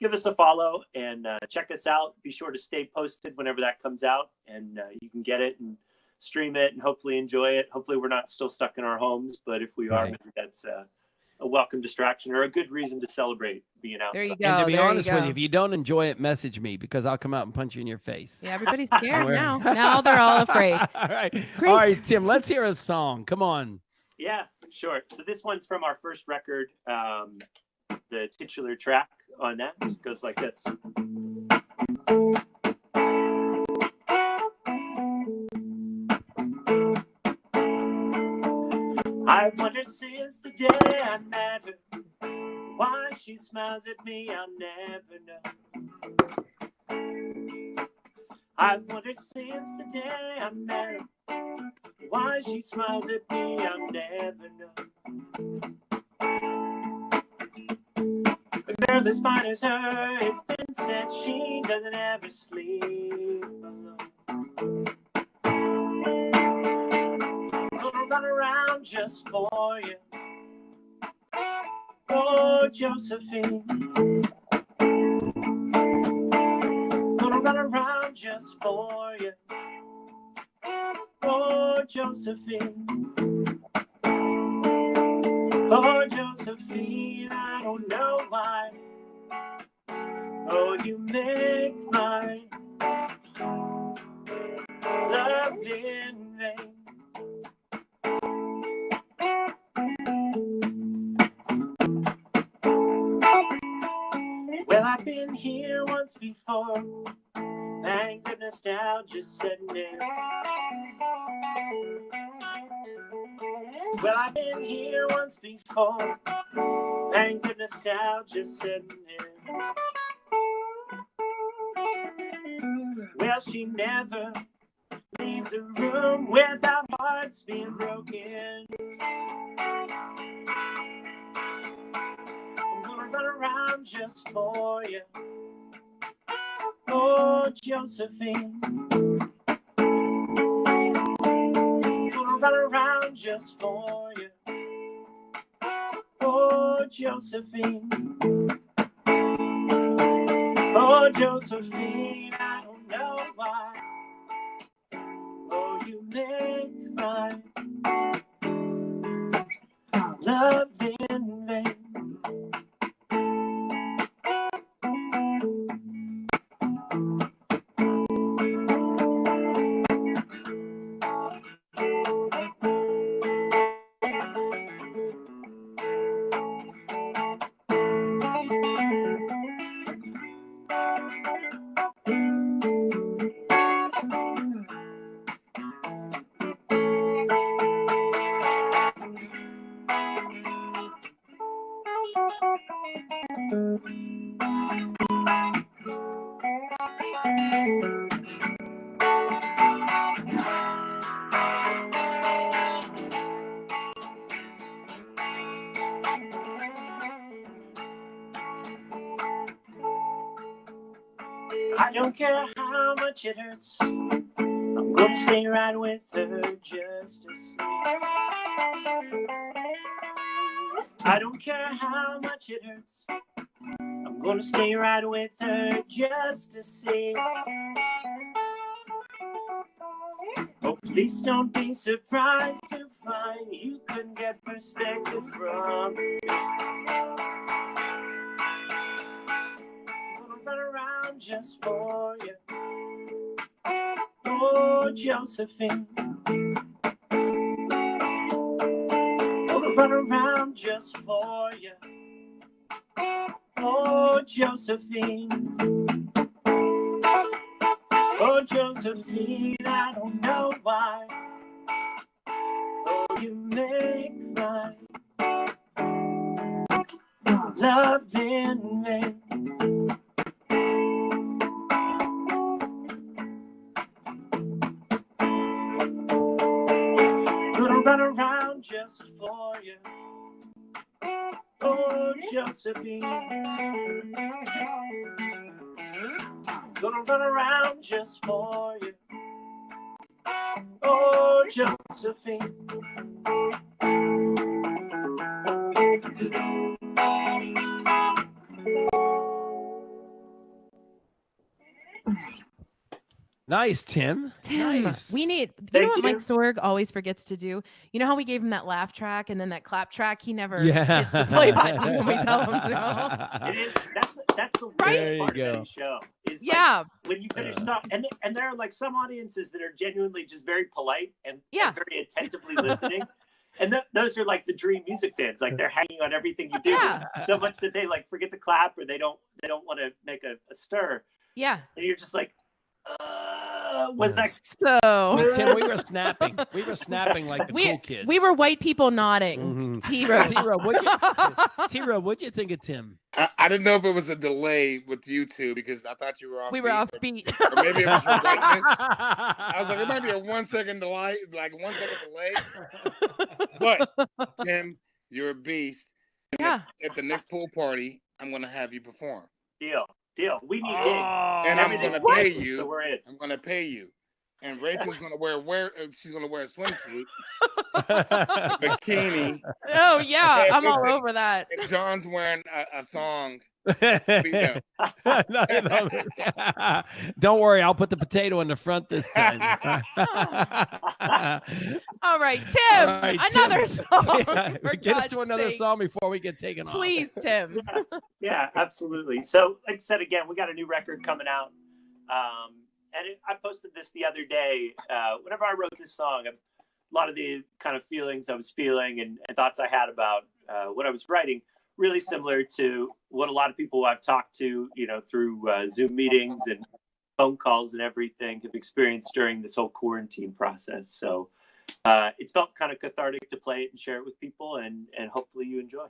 give us a follow and check us out. Be sure to stay posted whenever that comes out, and you can get it and stream it and hopefully enjoy it. Hopefully we're not still stuck in our homes, but if we are, maybe that's a welcome distraction or a good reason to celebrate being out. There you go. And to be honest with you, you, if you don't enjoy it, message me, because I'll come out and punch you in your face. Yeah, everybody's scared now. Now they're all afraid. All right. Great. All right, Tim, let's hear a song. Come on. Yeah, sure. So this one's from our first record. The titular track on that goes like this. I've wondered since the day I met her why she smiles at me, I'll never know. I've wondered since the day I met her why she smiles at me, I'll never know. A girl as fine as her, it's been said she doesn't ever sleep alone. Gonna run around just for you, oh Josephine. Gonna run around just for you, oh Josephine. Oh Josephine, I don't know why. Oh, you make my love in vain. Well, I've been here once before, pangs of nostalgia setting in. Well, I've been here once before, pangs of nostalgia setting in. Well, she never leaves a room without hearts being broken. I'm gonna run around just for you, oh Josephine. Gonna run around just for you, oh Josephine. Oh Josephine, I don't know why. Oh, you make my love in vain. I don't care how how much it hurts. I'm gonna stay right with her just to see. I don't care how much it hurts. I'm gonna stay right with her just to see. Oh, please don't be surprised to find you couldn't get perspective from me. I'm gonna run around just for you. Oh, Josephine. Gonna run around just for you. Oh, Josephine. Oh, Josephine, I don't know why. Oh, you make my love in vain. Gonna run around just for you. Oh, Josephine. Gonna run around just for you. Oh, Josephine. Nice, Tim. Nice. We need, you Thank know what you. Mike Sorg always forgets to do? You know how we gave him that laugh track and then that clap track? He never hits the play button when we tell him to. It is. That's the Right? There you part go. of any show. Is Yeah. like when you finish song, and there are like some audiences that are genuinely just very polite and very attentively listening. And those are like the dream music fans. Like they're hanging on everything you do so much that they like forget to clap or they don't want to make a stir. Yeah. And you're just like, was that so? Tim, we were snapping. We were snapping like the cool kids. We were white people nodding. T-Robe, what'd you think of Tim? I didn't know if it was a delay with you two because I thought you were off. We were off beat. Or maybe it was your whiteness. I was like, it might be a 1 second delay, like 1 second delay. But Tim, you're a beast. Yeah. At the next pool party, I'm gonna have you perform. Deal. We need gigs. And I'm gonna pay you. So we're in. I'm gonna pay you. And Rachel's gonna wear she's gonna wear a swimsuit, bikini. Oh yeah, And I'm all listen, over that. and John's wearing a thong. Don't worry, I'll put the potato in the front this time. All right, Tim. All right, another Tim. song. Yeah, for get us God's to another sake. song before we get taken off. Please, Tim. Yeah, absolutely. So, like I said again, we got a new record coming out, and I posted this the other day. Whenever I wrote this song, a lot of the kind of feelings I was feeling and thoughts I had about what I was writing, really similar to what a lot of people I've talked to, through Zoom meetings and phone calls and everything have experienced during this whole quarantine process. So it's felt kind of cathartic to play it and share it with people, and hopefully you enjoy.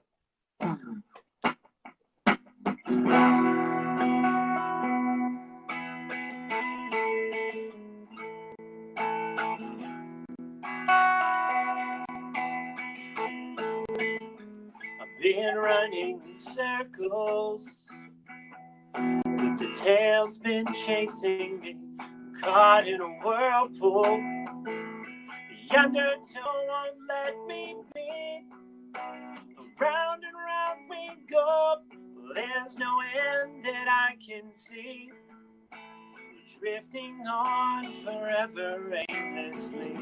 I've been running in circles, with the tail's been chasing me, caught in a whirlpool. The undertow won't let me be. Around and round we go. There's no end that I can see. We're drifting on forever aimlessly.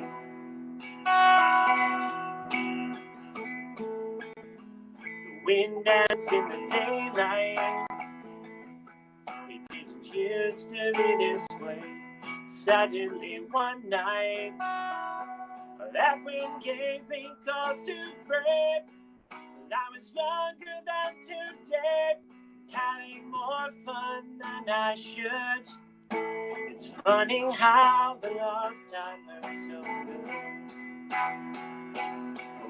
The wind danced in the daylight. It didn't used to be this way. Suddenly one night, that wind gave me cause to pray. I was younger than today, having more fun than I should. It's funny how the lost time hurts so good.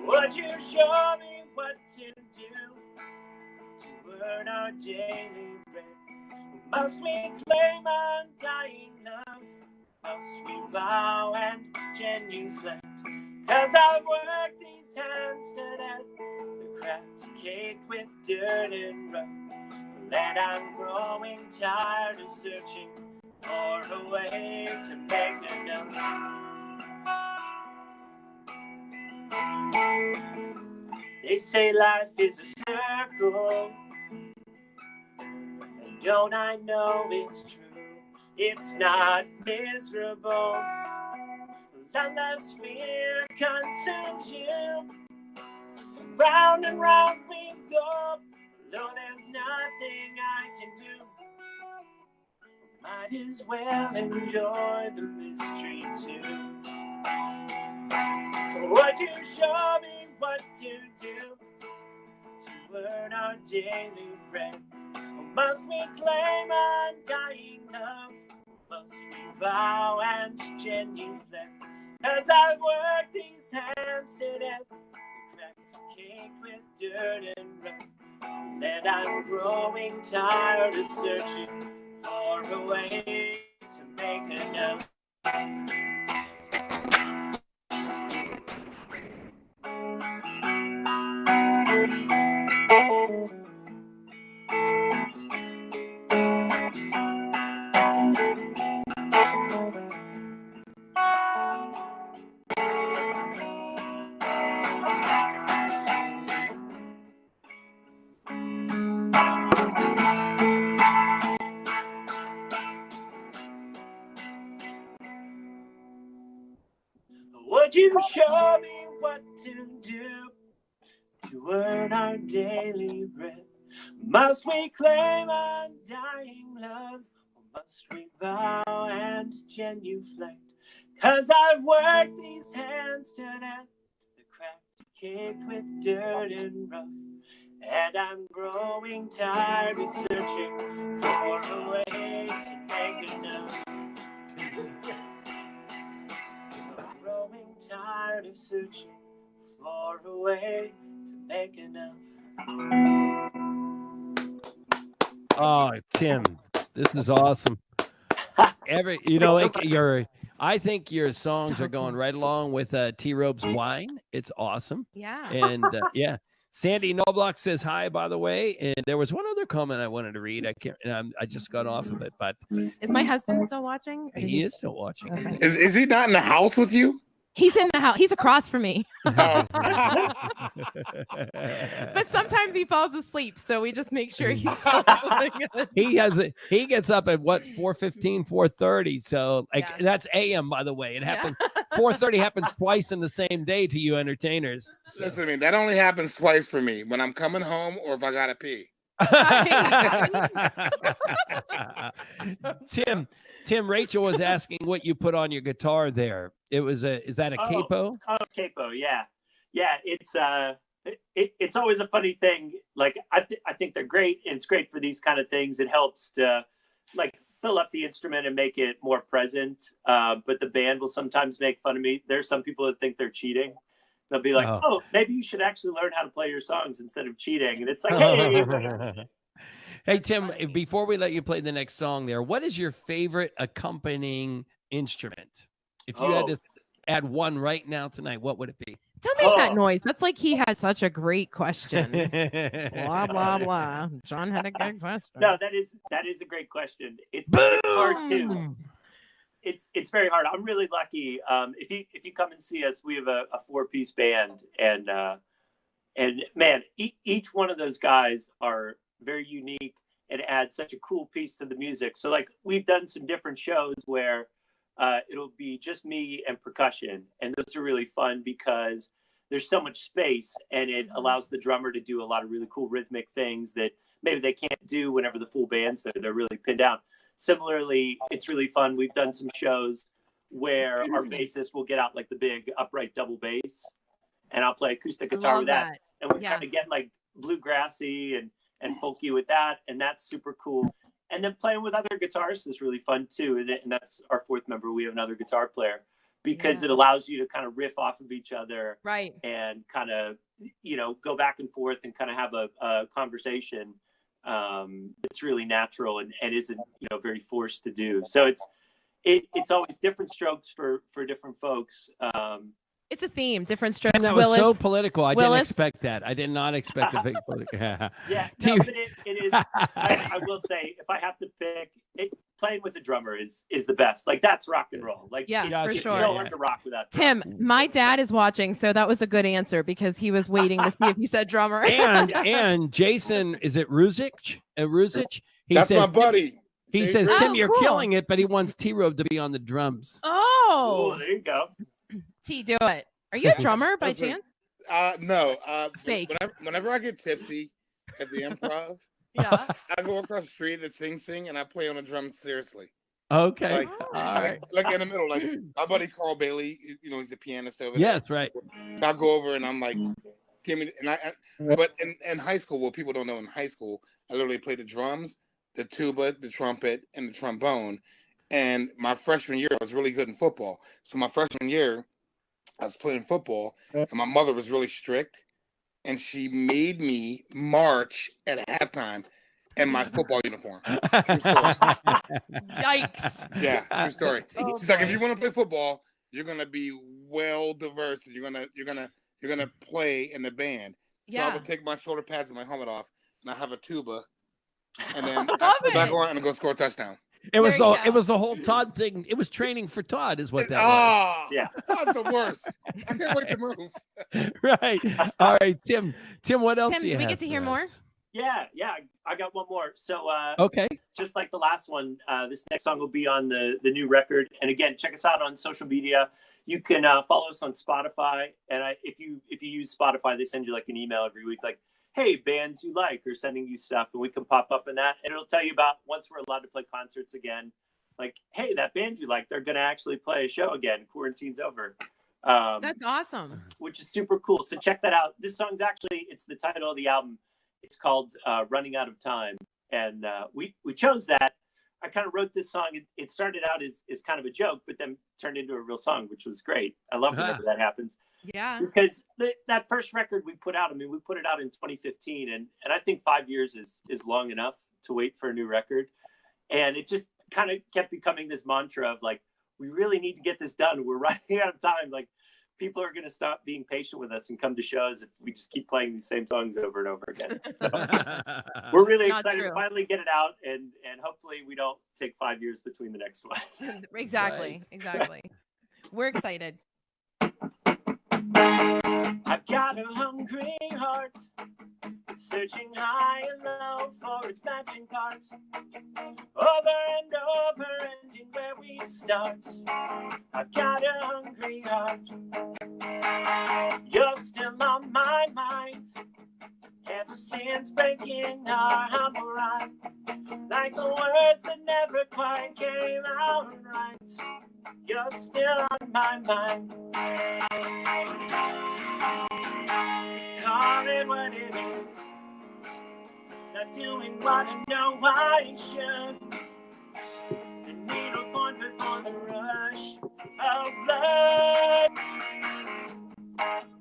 Would you show me what to do to earn our daily bread? Must we claim undying love? Must we bow and genuflect? 'Cause I've worked these hands to death, the craft caked with dirt and rough. And I'm growing tired of searching for a way to make enough. They say life is a circle, and don't I know it's true? It's not miserable. Unless fear consumes you, round and round we go. Though there's nothing I can do, might as well enjoy the mystery too. Would you show me what to do to earn our daily bread? Or must we claim undying love? Must we vow and genuflect? 'Cause I've worked these hands to death, cracked caked with dirt and rust, and I'm growing tired of searching for a way to make enough. Would you show me what to do to earn our daily bread? Must we claim undying love, or must we vow and genuflect? 'Cause I've worked these hands to death, they're cracked, caked with dirt and rough, and I'm growing tired of searching for a way to make enough. Growing tired of searching for a way to make enough. Oh, Tim, this is awesome. I think your songs are going right along with T-Robe's Wine. It's awesome. Yeah. And yeah, Sandy Noblock says hi, by the way. And there was one other comment I wanted to read. I just got off of it, but Is my husband still watching? he is still watching. Okay. Is he not in the house with you? He's in the house. He's across from me. Oh. But sometimes he falls asleep, so we just make sure he's still doing it. He gets up at what, 4:15, 4:30. So like Yeah. that's AM, by the way. It happened 4:30 happens twice in the same day to you entertainers. So. Listen to me. That only happens twice for me, when I'm coming home or if I gotta pee. Tim, Rachel was asking what you put on your guitar there. Is that a capo? Oh, capo, yeah. It's always a funny thing. Like I think they're great, and it's great for these kind of things. It helps to like fill up the instrument and make it more present. But the band will sometimes make fun of me. There's some people that think they're cheating. They'll be like, "Oh, maybe you should actually learn how to play your songs instead of cheating." And it's like, hey. Hey, Tim, before we let you play the next song there, what is your favorite accompanying instrument? If you had to add one right now tonight, what would it be? Don't make that noise. That's like he has such a great question. Blah, blah, blah. John had a good question. No, that is a great question. It's hard too. It's very hard. I'm really lucky. If you come and see us, we have a 4-piece band, and man, each one of those guys are very unique and add such a cool piece to the music. So like we've done some different shows where it'll be just me and percussion, and those are really fun because there's so much space, and it allows the drummer to do a lot of really cool rhythmic things that maybe they can't do whenever the full band's there. They're really pinned down. Similarly, it's really fun. We've done some shows where our bassist will get out like the big upright double bass, and I'll play acoustic guitar with that. And we kind of get like bluegrassy and folky with that, and that's super cool. And then playing with other guitarists is really fun too, and that's our 4th member. We have another guitar player because it allows you to kind of riff off of each other, right? And kind of go back and forth and kind of have a conversation that's really natural and isn't very forced to do. So it's always different strokes for different folks. It's a theme, different strokes. That was so political. I didn't expect that. I did not expect a big political. Yeah, no, but it is. I will say, if I have to pick, playing with a drummer is the best. Like that's rock and roll. Like Yeah, Gotcha. for it's sure. so hard to rock without Tim, drums. my dad is watching, so that was a good answer because he was waiting to see if you said drummer. And Jason, is it Ruzic? Ruzic? He That's says, my buddy. He Jay says, Green. Tim, Oh, you're cool. killing it, but he wants T-Robe to be on the drums. Oh, Oh, there you go. T, do it. Are you a drummer by Listen, chance? No. Fake. Whenever I get tipsy at the Improv, Yeah. I go across the street at Sing, and I play on the drums seriously. Okay. Like, Oh. All right. like in the middle, like my buddy Carl Bailey, he's a pianist over there. Yes, right. So I go over and I'm like, give me, but in high school, what people don't know, in high school, I literally played the drums, the tuba, the trumpet, and the trombone. And my freshman year, I was really good in football. So my freshman year, I was playing football, and my mother was really strict, and she made me march at halftime in my football uniform. True story. Yikes. Yeah, true story. Oh, She's like, if boy. you want to play football, you're gonna be well diverse. You're gonna play in the band. So I Yeah. would take my shoulder pads and my helmet off, and I have a tuba, and then Love I put back it. on and go score a touchdown. It was There you the go. it was the whole Todd thing. It was training for Todd, is what that Oh, Yeah. Todd's the worst. I can't wait to move. was. Right. All right, Tim. Tim, what else Tim, do you do we have get to hear for more? us? Yeah, I got one more. So Okay. just like the last one, this next song will be on the new record. And again, check us out on social media. You can follow us on Spotify. And if you use Spotify, they send you like an email every week, like, hey, bands you like, or sending you stuff, and we can pop up in that. And it'll tell you about once we're allowed to play concerts again, like, hey, that band you like, they're going to actually play a show again. Quarantine's over. That's awesome. Which is super cool. So check that out. This song's actually, it's the title of the album. It's called Running Out of Time. And we chose that. I kind of wrote this song. It started out as kind of a joke, but then turned into a real song, which was great. I love whenever that happens. Yeah. Because that first record we put out, we put it out in 2015. And I think 5 years is long enough to wait for a new record. And it just kind of kept becoming this mantra of like, we really need to get this done. We're running out of time. Like, people are going to stop being patient with us and come to shows if we just keep playing these same songs over and over again. So we're really Not excited true. to finally get it out, and hopefully we don't take 5 years between the next one. Exactly. Exactly. We're excited. I've got a hungry heart, searching high and low for its matching parts. Over and over, ending where we start. I've got a hungry heart. You're still on my mind, ever since breaking our humble rhyme. Like the words that never quite came out right. You're still on my mind. Call it what it is. Not doing what I know I should. The needle point before the rush of blood.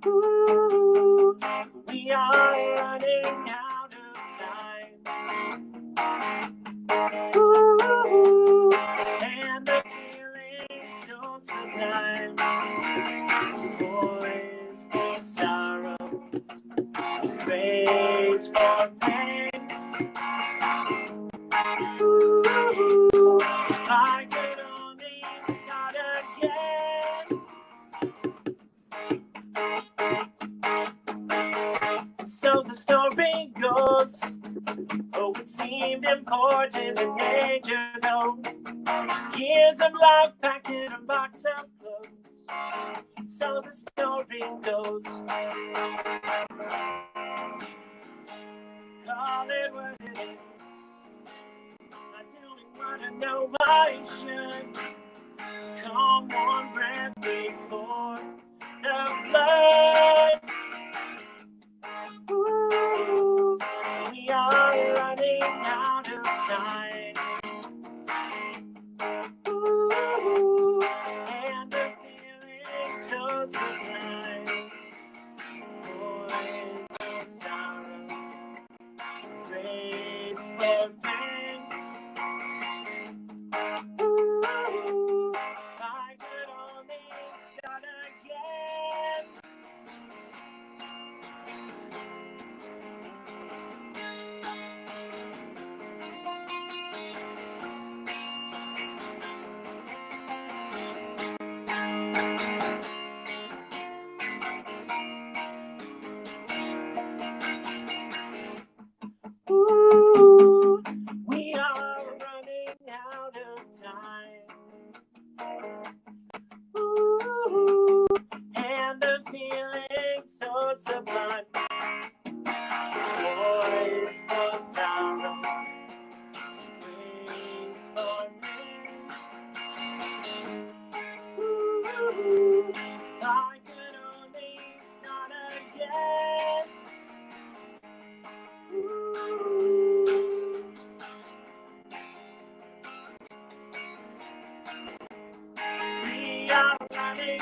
Ooh, we are running out of time. Ooh, and the feeling so sublime. Poise for sorrow, praise for pain. Ooh, I could only start again. So the story goes, oh, it seemed important an age ago. Years of life packed in a box of clothes. So the story goes. Call it what it is. Not doing what I know I should. Come one breath before the flood. Ooh, we are running out of time. Ooh, and the feeling so sublime. Poise for sorrow, grace for pain. Ooh, I could only start again. sublime. Voice for sound, praise for rain. Ooh, I can only start again. Ooh. We are running,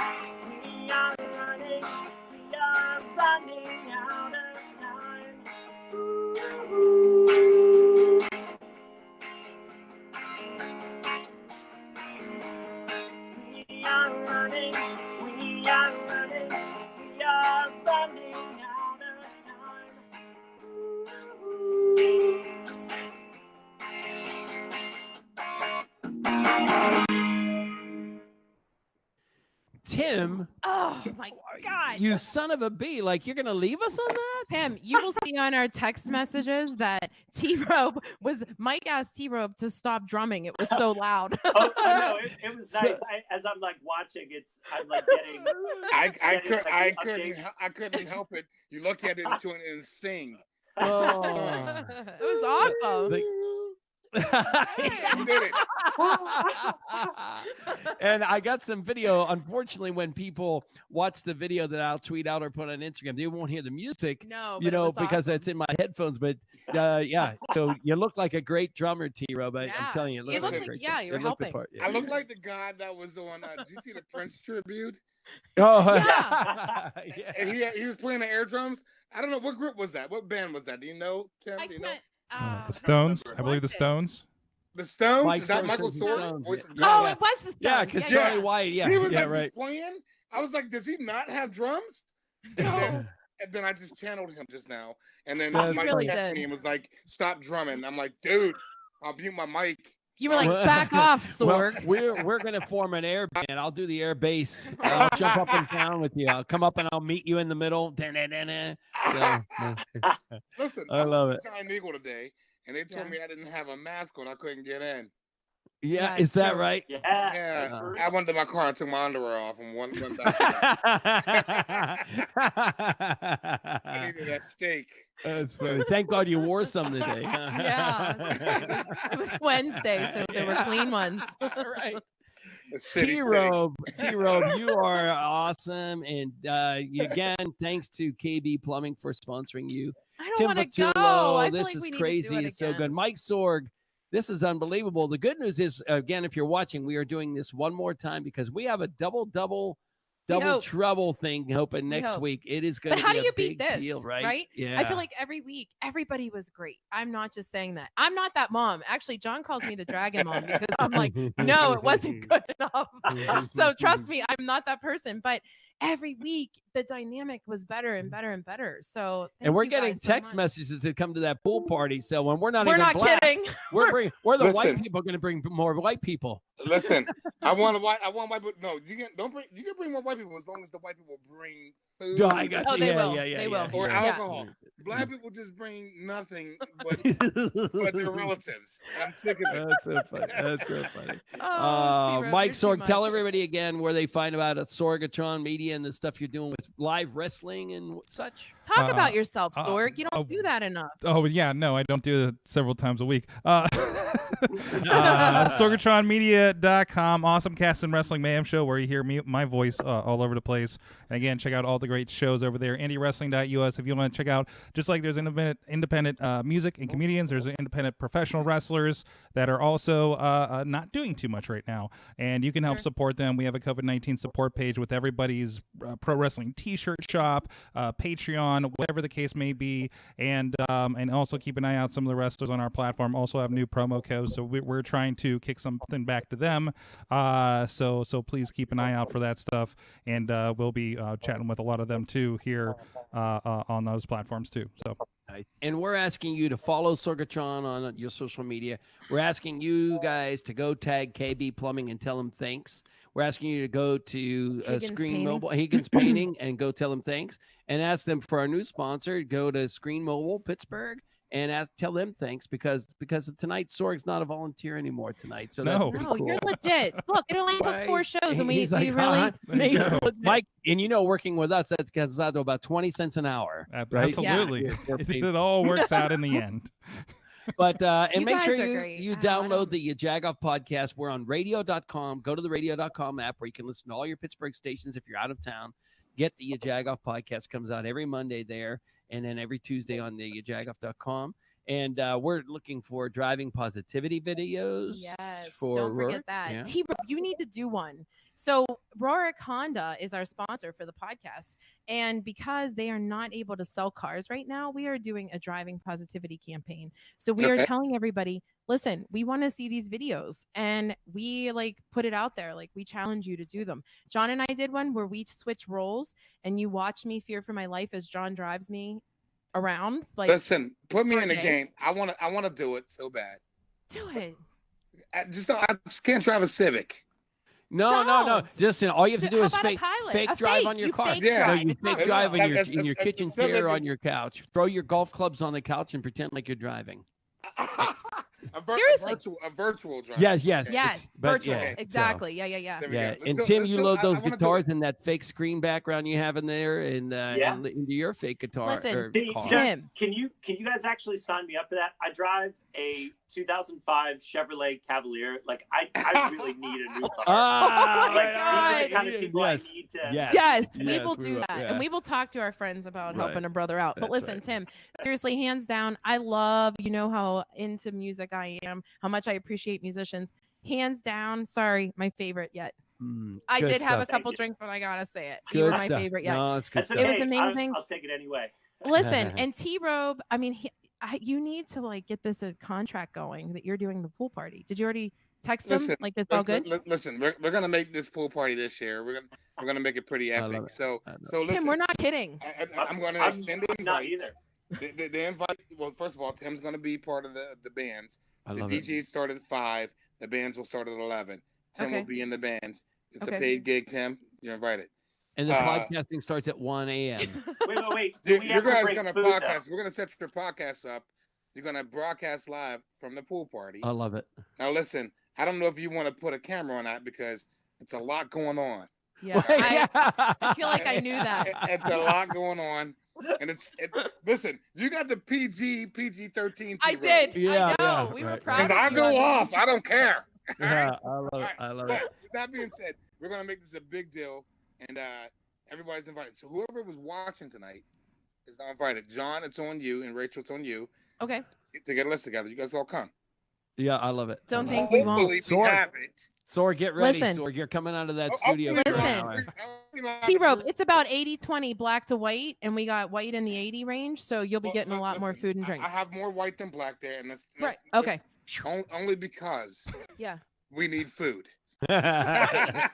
we are running, we are running out of time. Ooh. We are running, we are running, we are running out of time. Ooh. Tim, Oh my God. you son of a bee! Like you're gonna leave us on that? Tim, you will see on our text messages that T-Robe Mike asked T-Robe to stop drumming. It was so loud. Oh no, it was nice. As I'm like watching, I'm like getting. I couldn't help it. You look at it and sing. Oh. It was awesome. You did it. And I got some video. Unfortunately, when people watch the video that I'll tweet out or put on Instagram, they won't hear the music. No, You but it know, was because awesome. it's in my headphones. But yeah, so you look like a great drummer, T-Robe. I'm Yeah. telling you, You looked like- yeah, you were looked the helping. part, yeah. I look like the guy that was on. Did you see the Prince tribute? Oh, Yeah. yeah. And he was playing the air drums. I don't know what group was that. What band was that? Do you know, Tim? I Do you know? can't. The Stones. remember. I believe the Was it? Stones. The Stones? Mike Is that Sorg Michael says the Sorg? Stones, Voice of yeah. God? Oh, it was the Stones. Yeah, because yeah. Charlie White. Yeah, He was yeah, like right. just playing. I was like, does he not have drums? No. And then I just channeled him just now. And then That's Mike really texted did. me and was like, stop drumming. I'm like, dude, I'll mute my mic. You were like, Well- back off, Well, Sorg. we're gonna form an air band. I'll do the air bass. I'll jump up and down with you. I'll come up and I'll meet you in the middle. Da-na-na-na. So, Listen, I love went it. to Giant Eagle today, and they told Yeah. me I didn't have a mask on. I couldn't get in. yeah, Yeah, is that true. right? Yeah. Yeah, that's for I went to my car and took my underwear off and went back. I needed that steak. That's funny. Thank God you wore some today. Yeah. It was Wednesday, so there were clean ones. right. A shitty T-Robe, you are awesome. And again, thanks to KB Plumbing for sponsoring you. I don't Tim want to go. Vitullo, I feel this like is we need crazy. To do it It's so again. good. Mike Sorg, this is unbelievable. The good news is, again, if you're watching, we are doing this one more time because we have a double hope. trouble thing open next hope. week. It is going But to how be do a you beat big this? deal, right? Right? Yeah. I feel like every week, everybody was great. I'm not just saying that. I'm not that mom. Actually, John calls me the dragon mom because I'm like, no, it wasn't good enough. So trust me, I'm not that person. But every week, the dynamic was better and better and better. So And thank we're you getting guys so text much. messages to come to that pool party. So when we're not We're even not black, kidding. we're the white Listen. people going to bring more white people. Listen, I want white people. No, you can bring more white people as long as the white people bring food No, I got Oh, you. they Yeah, will. yeah, yeah, They yeah, will. or yeah. alcohol. Black people just bring nothing but their relatives. I'm sick of it. That's so funny. That's so funny. Oh, T-Robe, Mike you're too Sorg, tell much. everybody again where they find about Sorgatron Media and the stuff you're doing with live wrestling and such. Talk about yourself, uh, Sorg. You don't do that enough. Oh yeah, no, I don't do it several times a week. Sorgatronmedia.com, awesome cast and wrestling mayhem show where you hear my voice all over the place. And again, check out all the great shows over there. IndieWrestling.us if you want to check out. Just like there's independent music and comedians, there's independent professional wrestlers that are also not doing too much right now, and you can help support them. We have a COVID-19 support page with everybody's pro wrestling T-shirt shop, Patreon, whatever the case may be, and also keep an eye out. Some of the wrestlers on our platform also have new promo codes, so we're trying to kick something back to them. So please keep an eye out for that stuff, and we'll be chatting with a lot of them too here on those platforms too. So. And we're asking you to follow Sorgatron on your social media. We're asking you guys to go tag KB Plumbing and tell them thanks. We're asking you to go to Higgins Screen Painting. Mobile, Higgins Painting, and go tell them thanks. And ask them for our new sponsor. Go to Screen Mobile Pittsburgh and tell them thanks because of tonight. Sorg's not a volunteer anymore tonight. So No. that's pretty No, cool. you're legit. Look, it only took 4 shows, and we He's like, really there you made go. it legit. Mike, and working with us, that comes out to about 20 cents an hour. Right? Absolutely. Yeah. We're paid. It all works out in the end. But and You make guys sure are you great. you I don't- download the Jagoff podcast. We're on radio.com. Go to the radio.com app where you can listen to all your Pittsburgh stations if you're out of town. Get the Jagoff podcast. Comes out every Monday there, and then every Tuesday on the jagoff.com. And we're looking for driving positivity videos. Yes, for don't forget Rourke. that. Yeah. T-Robe, you need to do one. So Rourke Honda is our sponsor for the podcast. And because they are not able to sell cars right now, we are doing a driving positivity campaign. So we are telling everybody, listen, we want to see these videos, and we put it out there. We challenge you to do them. John and I did one where we switch roles, and you watch me fear for my life as John drives me around. Listen, put me in the okay. game. I want to do it so bad. Do it. I just can't drive a Civic. No. Don't. Listen, all you have to do How is about a fake pilot? drive fake. on your You car. fake Yeah. No, drive. you It's fake not drive real. in It's your kitchen Civic chair on is- your couch. Throw your golf clubs on the couch and pretend like you're driving. Seriously. A virtual drive. Yes. Yes, virtual. yeah, Exactly. Yeah. There we Yeah, go. Let's and do- Tim, let's you do- load I those wanna do guitars it. and that fake screen background you have in there, and Yeah. into your fake guitar. Listen, or car. Tim. Can you guys actually sign me up for that? I drive a 2005 Chevrolet Cavalier. I really need a new car. Ah, Oh my These are God. the kind of people Yes. I need to. Yes, we Yes, will do that. yeah. And we will talk to our friends about Right. helping a brother out. But That's listen, right. Tim, seriously, hands down, I love, how into music I am, how much I appreciate musicians. Hands down, sorry, my favorite yet. I good did have a stuff. couple Thank you. drinks, but I gotta say it. Good You were my stuff. favorite yet. No, it's good That's stuff. It was okay. amazing. I'll take it anyway. Listen, and T-Robe, I mean, you need to get this a contract going that you're doing the pool party. Did you already text him? Listen, It's all good? Listen, we're gonna make this pool party this year. We're gonna make it pretty I love epic. it. So I love it. listen, Tim, we're not kidding. I'm gonna I'm extend the not invite. either. The invite. Well, first of all, Tim's gonna be part of the bands. I The love it. DJs start at 5. The bands will start at 11. Tim Okay. will be in the bands. It's Okay. a paid gig, Tim. You're invited. And the Uh, podcasting starts at 1 a.m. Wait. Do we You ever guys break gonna food, though? podcast. We're gonna set your podcast up. You're gonna broadcast live from the pool party. I love it. Now listen, I don't know if you want to put a camera on that because it's a lot going on. Yeah. I feel like I knew that. It's a lot going on, and listen. You got the PG-13. I did. Yeah, I know. yeah, We were right, proud. Because of I you go on that. off. I don't care. All Yeah, right? I love it. I love But it. with that being said, we're gonna make this a big deal, and everybody's invited. So whoever was watching tonight is now invited. John, it's on you, and Rachel, it's on you Okay. to get a list together. You guys all come. Yeah, I love it. Don't I think love we it. won't. Hopefully we Sorg. have it. Sorg, get ready. Listen. Sorg, you're coming out of that Oh, studio. hopefully for an Listen. hour. T-Robe, it's about 80-20 black to white, and we got white in the 80 range, so you'll be Well, getting a lot more listen, food and drinks. I have more white than black there, and that's Right. Okay. only because Yeah. we need food. I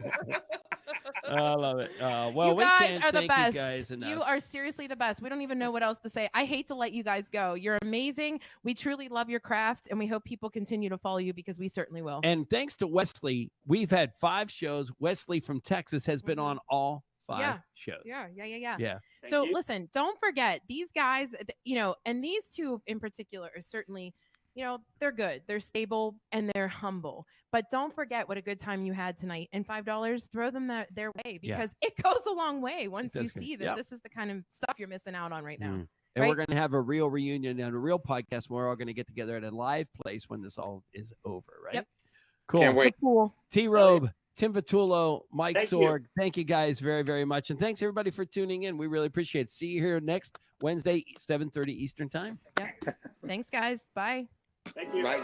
love it. Well, you we guys can't are the thank best. you guys enough. You are seriously the best. We don't even know what else to say. I hate to let you guys go. You're amazing. We truly love your craft, and we hope people continue to follow you because we certainly will. And thanks to Wesley, we've had 5 shows. Wesley from Texas has been Mhm. on all 5 Yeah. shows. Yeah. Yeah. Thank So you. listen, don't forget these guys, and these two in particular are certainly, they're good, they're stable, and they're humble. But don't forget what a good time you had tonight. And $5, throw them their way because it goes a long way once you does go- see that yeah. this is the kind of stuff you're missing out on right now. Mm. And Right? we're going to have a real reunion and a real podcast. We're all going to get together at a live place when this all is over, right? Yep. Cool. Can't wait. Cool. T-Robe, Tim Vitullo, Mike Thank you. Sorg. Thank you guys very, very much. And thanks everybody for tuning in. We really appreciate it. See you here next Wednesday, 7:30 Eastern time. Thanks, guys. Bye. Thank you. Right.